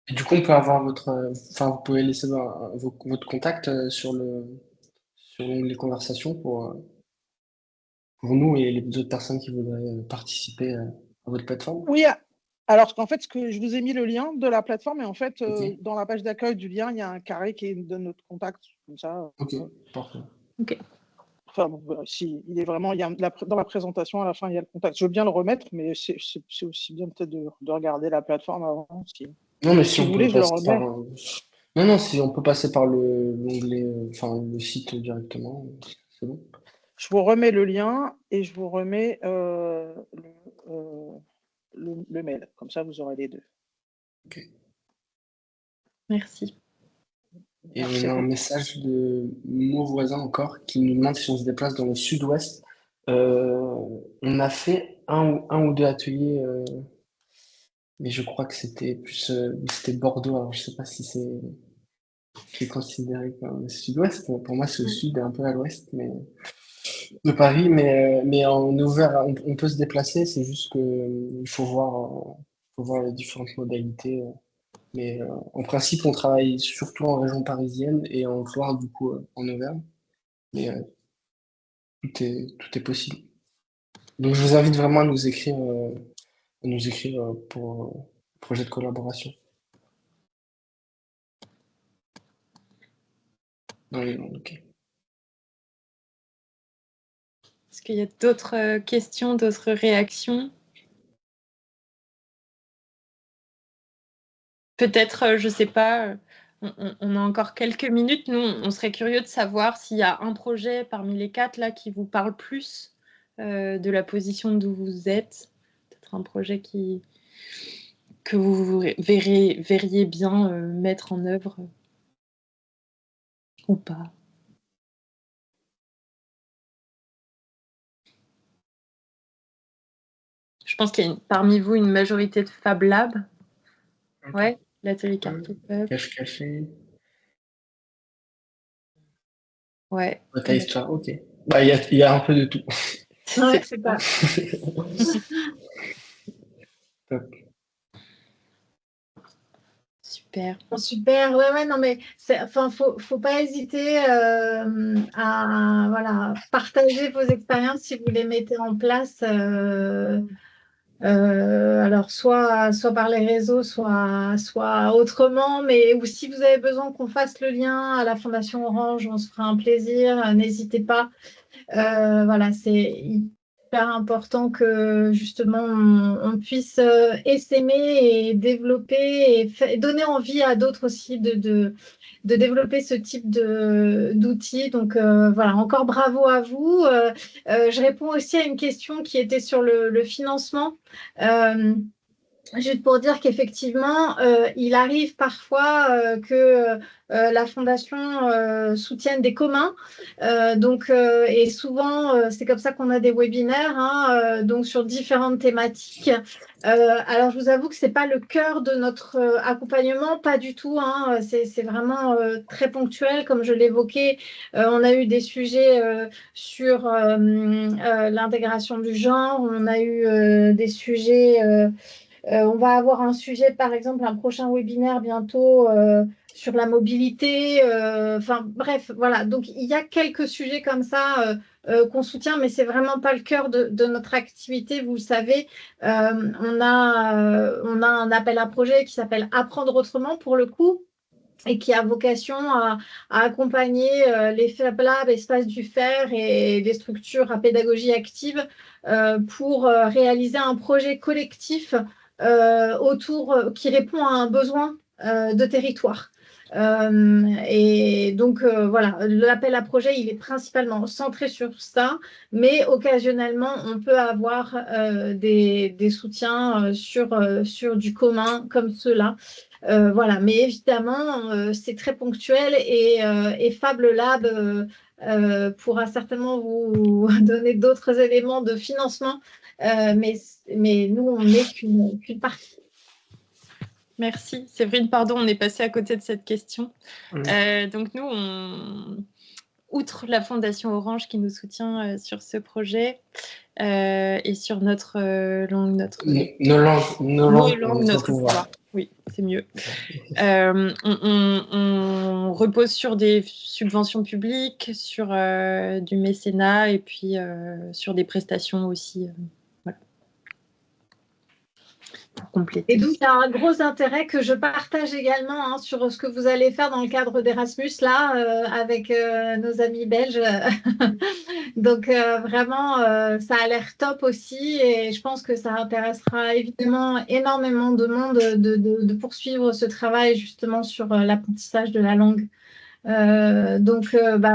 Et du coup, on peut avoir vous pouvez laisser votre contact sur l'onglet conversation pour nous et les autres personnes qui voudraient participer à votre plateforme. Oui, alors qu'en fait, je vous ai mis le lien de la plateforme et en fait, dans la page d'accueil du lien, il y a un carré qui donne notre contact, comme ça. Ok, parfait. Ok. Enfin, il est vraiment, dans la présentation, à la fin, il y a le contact. Je veux bien le remettre, mais c'est aussi bien peut-être de regarder la plateforme avant. Non, mais si vous on voulez, peut je le passer remets. Non, si on peut passer par l'onglet, le site directement, c'est bon. Je vous remets le lien et je vous remets le mail. Comme ça, vous aurez les deux. Ok. Merci. Et on a un message de Mo Voisin encore qui nous demande si on se déplace dans le sud-ouest. On a fait un ou deux ateliers, mais je crois que c'était Bordeaux. Alors je sais pas si c'est considéré comme le sud-ouest. Pour moi, c'est au sud et un peu à l'ouest, de Paris. Mais on est ouvert, on peut se déplacer. C'est juste que il faut voir les différentes modalités. Mais en principe, on travaille surtout en région parisienne et en Loire, du coup, en Auvergne. Mais tout est possible. Donc, je vous invite vraiment à nous écrire pour projet de collaboration. Ok. Est-ce qu'il y a d'autres questions, d'autres réactions? Peut-être, je ne sais pas, on a encore quelques minutes. Nous, on serait curieux de savoir s'il y a un projet parmi les 4 là qui vous parle plus de la position d'où vous êtes. Peut-être un projet que vous verriez bien mettre en œuvre ou pas. Je pense qu'il y a parmi vous une majorité de Fab Lab. Ouais, l'atelier Quartier Pub. Cache-caché. Ouais. Ta histoire, ok. Bah, il y a un peu de tout. Ouais, c'est ça. Top. Super. Super, ouais, non, mais faut pas hésiter à partager vos expériences si vous les mettez en place. Alors, soit par les réseaux, soit autrement, mais ou si vous avez besoin qu'on fasse le lien à la Fondation Orange, on se fera un plaisir, n'hésitez pas. Voilà, c'est hyper important que justement on puisse essaimer et développer et donner envie à d'autres aussi de développer ce type d'outils. Donc voilà, encore bravo à vous. Je réponds aussi à une question qui était sur le financement. Juste pour dire qu'effectivement, il arrive parfois que la Fondation soutienne des communs. Et souvent, c'est comme ça qu'on a des webinaires, hein, donc sur différentes thématiques. Alors, je vous avoue que ce n'est pas le cœur de notre accompagnement, pas du tout. Hein, c'est vraiment très ponctuel, comme je l'évoquais. On a eu des sujets sur l'intégration du genre, on a eu des sujets... on va avoir un sujet, par exemple, un prochain webinaire bientôt sur la mobilité. Enfin, bref, voilà. Donc, il y a quelques sujets comme ça qu'on soutient, mais ce n'est vraiment pas le cœur de notre activité. Vous le savez, on a un appel à projet qui s'appelle Apprendre autrement, pour le coup, et qui a vocation à accompagner les Fab Labs, Espaces du Fer et les structures à pédagogie active pour réaliser un projet collectif qui répond à un besoin de territoire. Et donc, voilà, l'appel à projet, il est principalement centré sur ça, mais occasionnellement, on peut avoir des soutiens sur du commun comme ceux-là. Voilà, mais évidemment, c'est très ponctuel et Fab Lab pourra certainement vous donner d'autres éléments de financement, mais nous, on n'est qu'une partie. Merci. Séverine, pardon, on est passé à côté de cette question. Oui. Donc nous, outre la Fondation Orange qui nous soutient sur ce projet et sur notre langue, Nos langues, notre pouvoir. Oui, c'est mieux. On repose sur des subventions publiques, sur du mécénat et puis sur des prestations aussi. Voilà. Pour compléter. Et donc, il y a un gros intérêt que je partage également hein, sur ce que vous allez faire dans le cadre d'Erasmus, là, avec nos amis belges. Donc, vraiment, ça a l'air top aussi. Et je pense que ça intéressera évidemment énormément de monde de poursuivre ce travail justement sur l'apprentissage de la langue.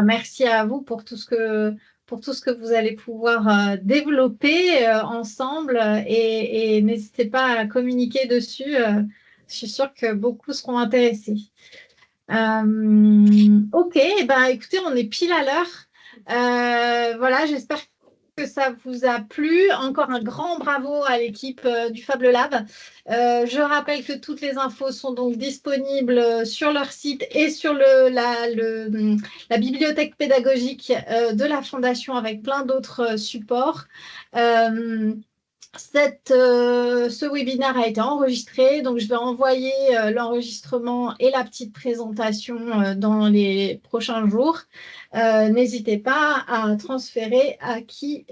Merci à vous pour tout ce que vous allez pouvoir développer ensemble et n'hésitez pas à communiquer dessus. Je suis sûre que beaucoup seront intéressés. Ok, écoutez, on est pile à l'heure. Voilà, j'espère que ça vous a plu. Encore un grand bravo à l'équipe du Fab Lab. Je rappelle que toutes les infos sont donc disponibles sur leur site et sur la bibliothèque pédagogique de la Fondation avec plein d'autres supports. Ce webinaire a été enregistré, donc je vais envoyer l'enregistrement et la petite présentation dans les prochains jours. N'hésitez pas à transférer à qui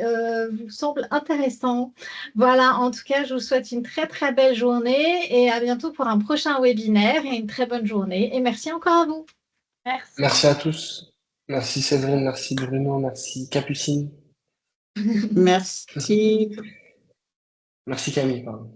vous semble intéressant. Voilà, en tout cas, je vous souhaite une très très belle journée et à bientôt pour un prochain webinaire et une très bonne journée. Et merci encore à vous. Merci. Merci à tous. Merci Séverine, merci Bruno, merci Capucine. Merci. Merci Camille, pardon.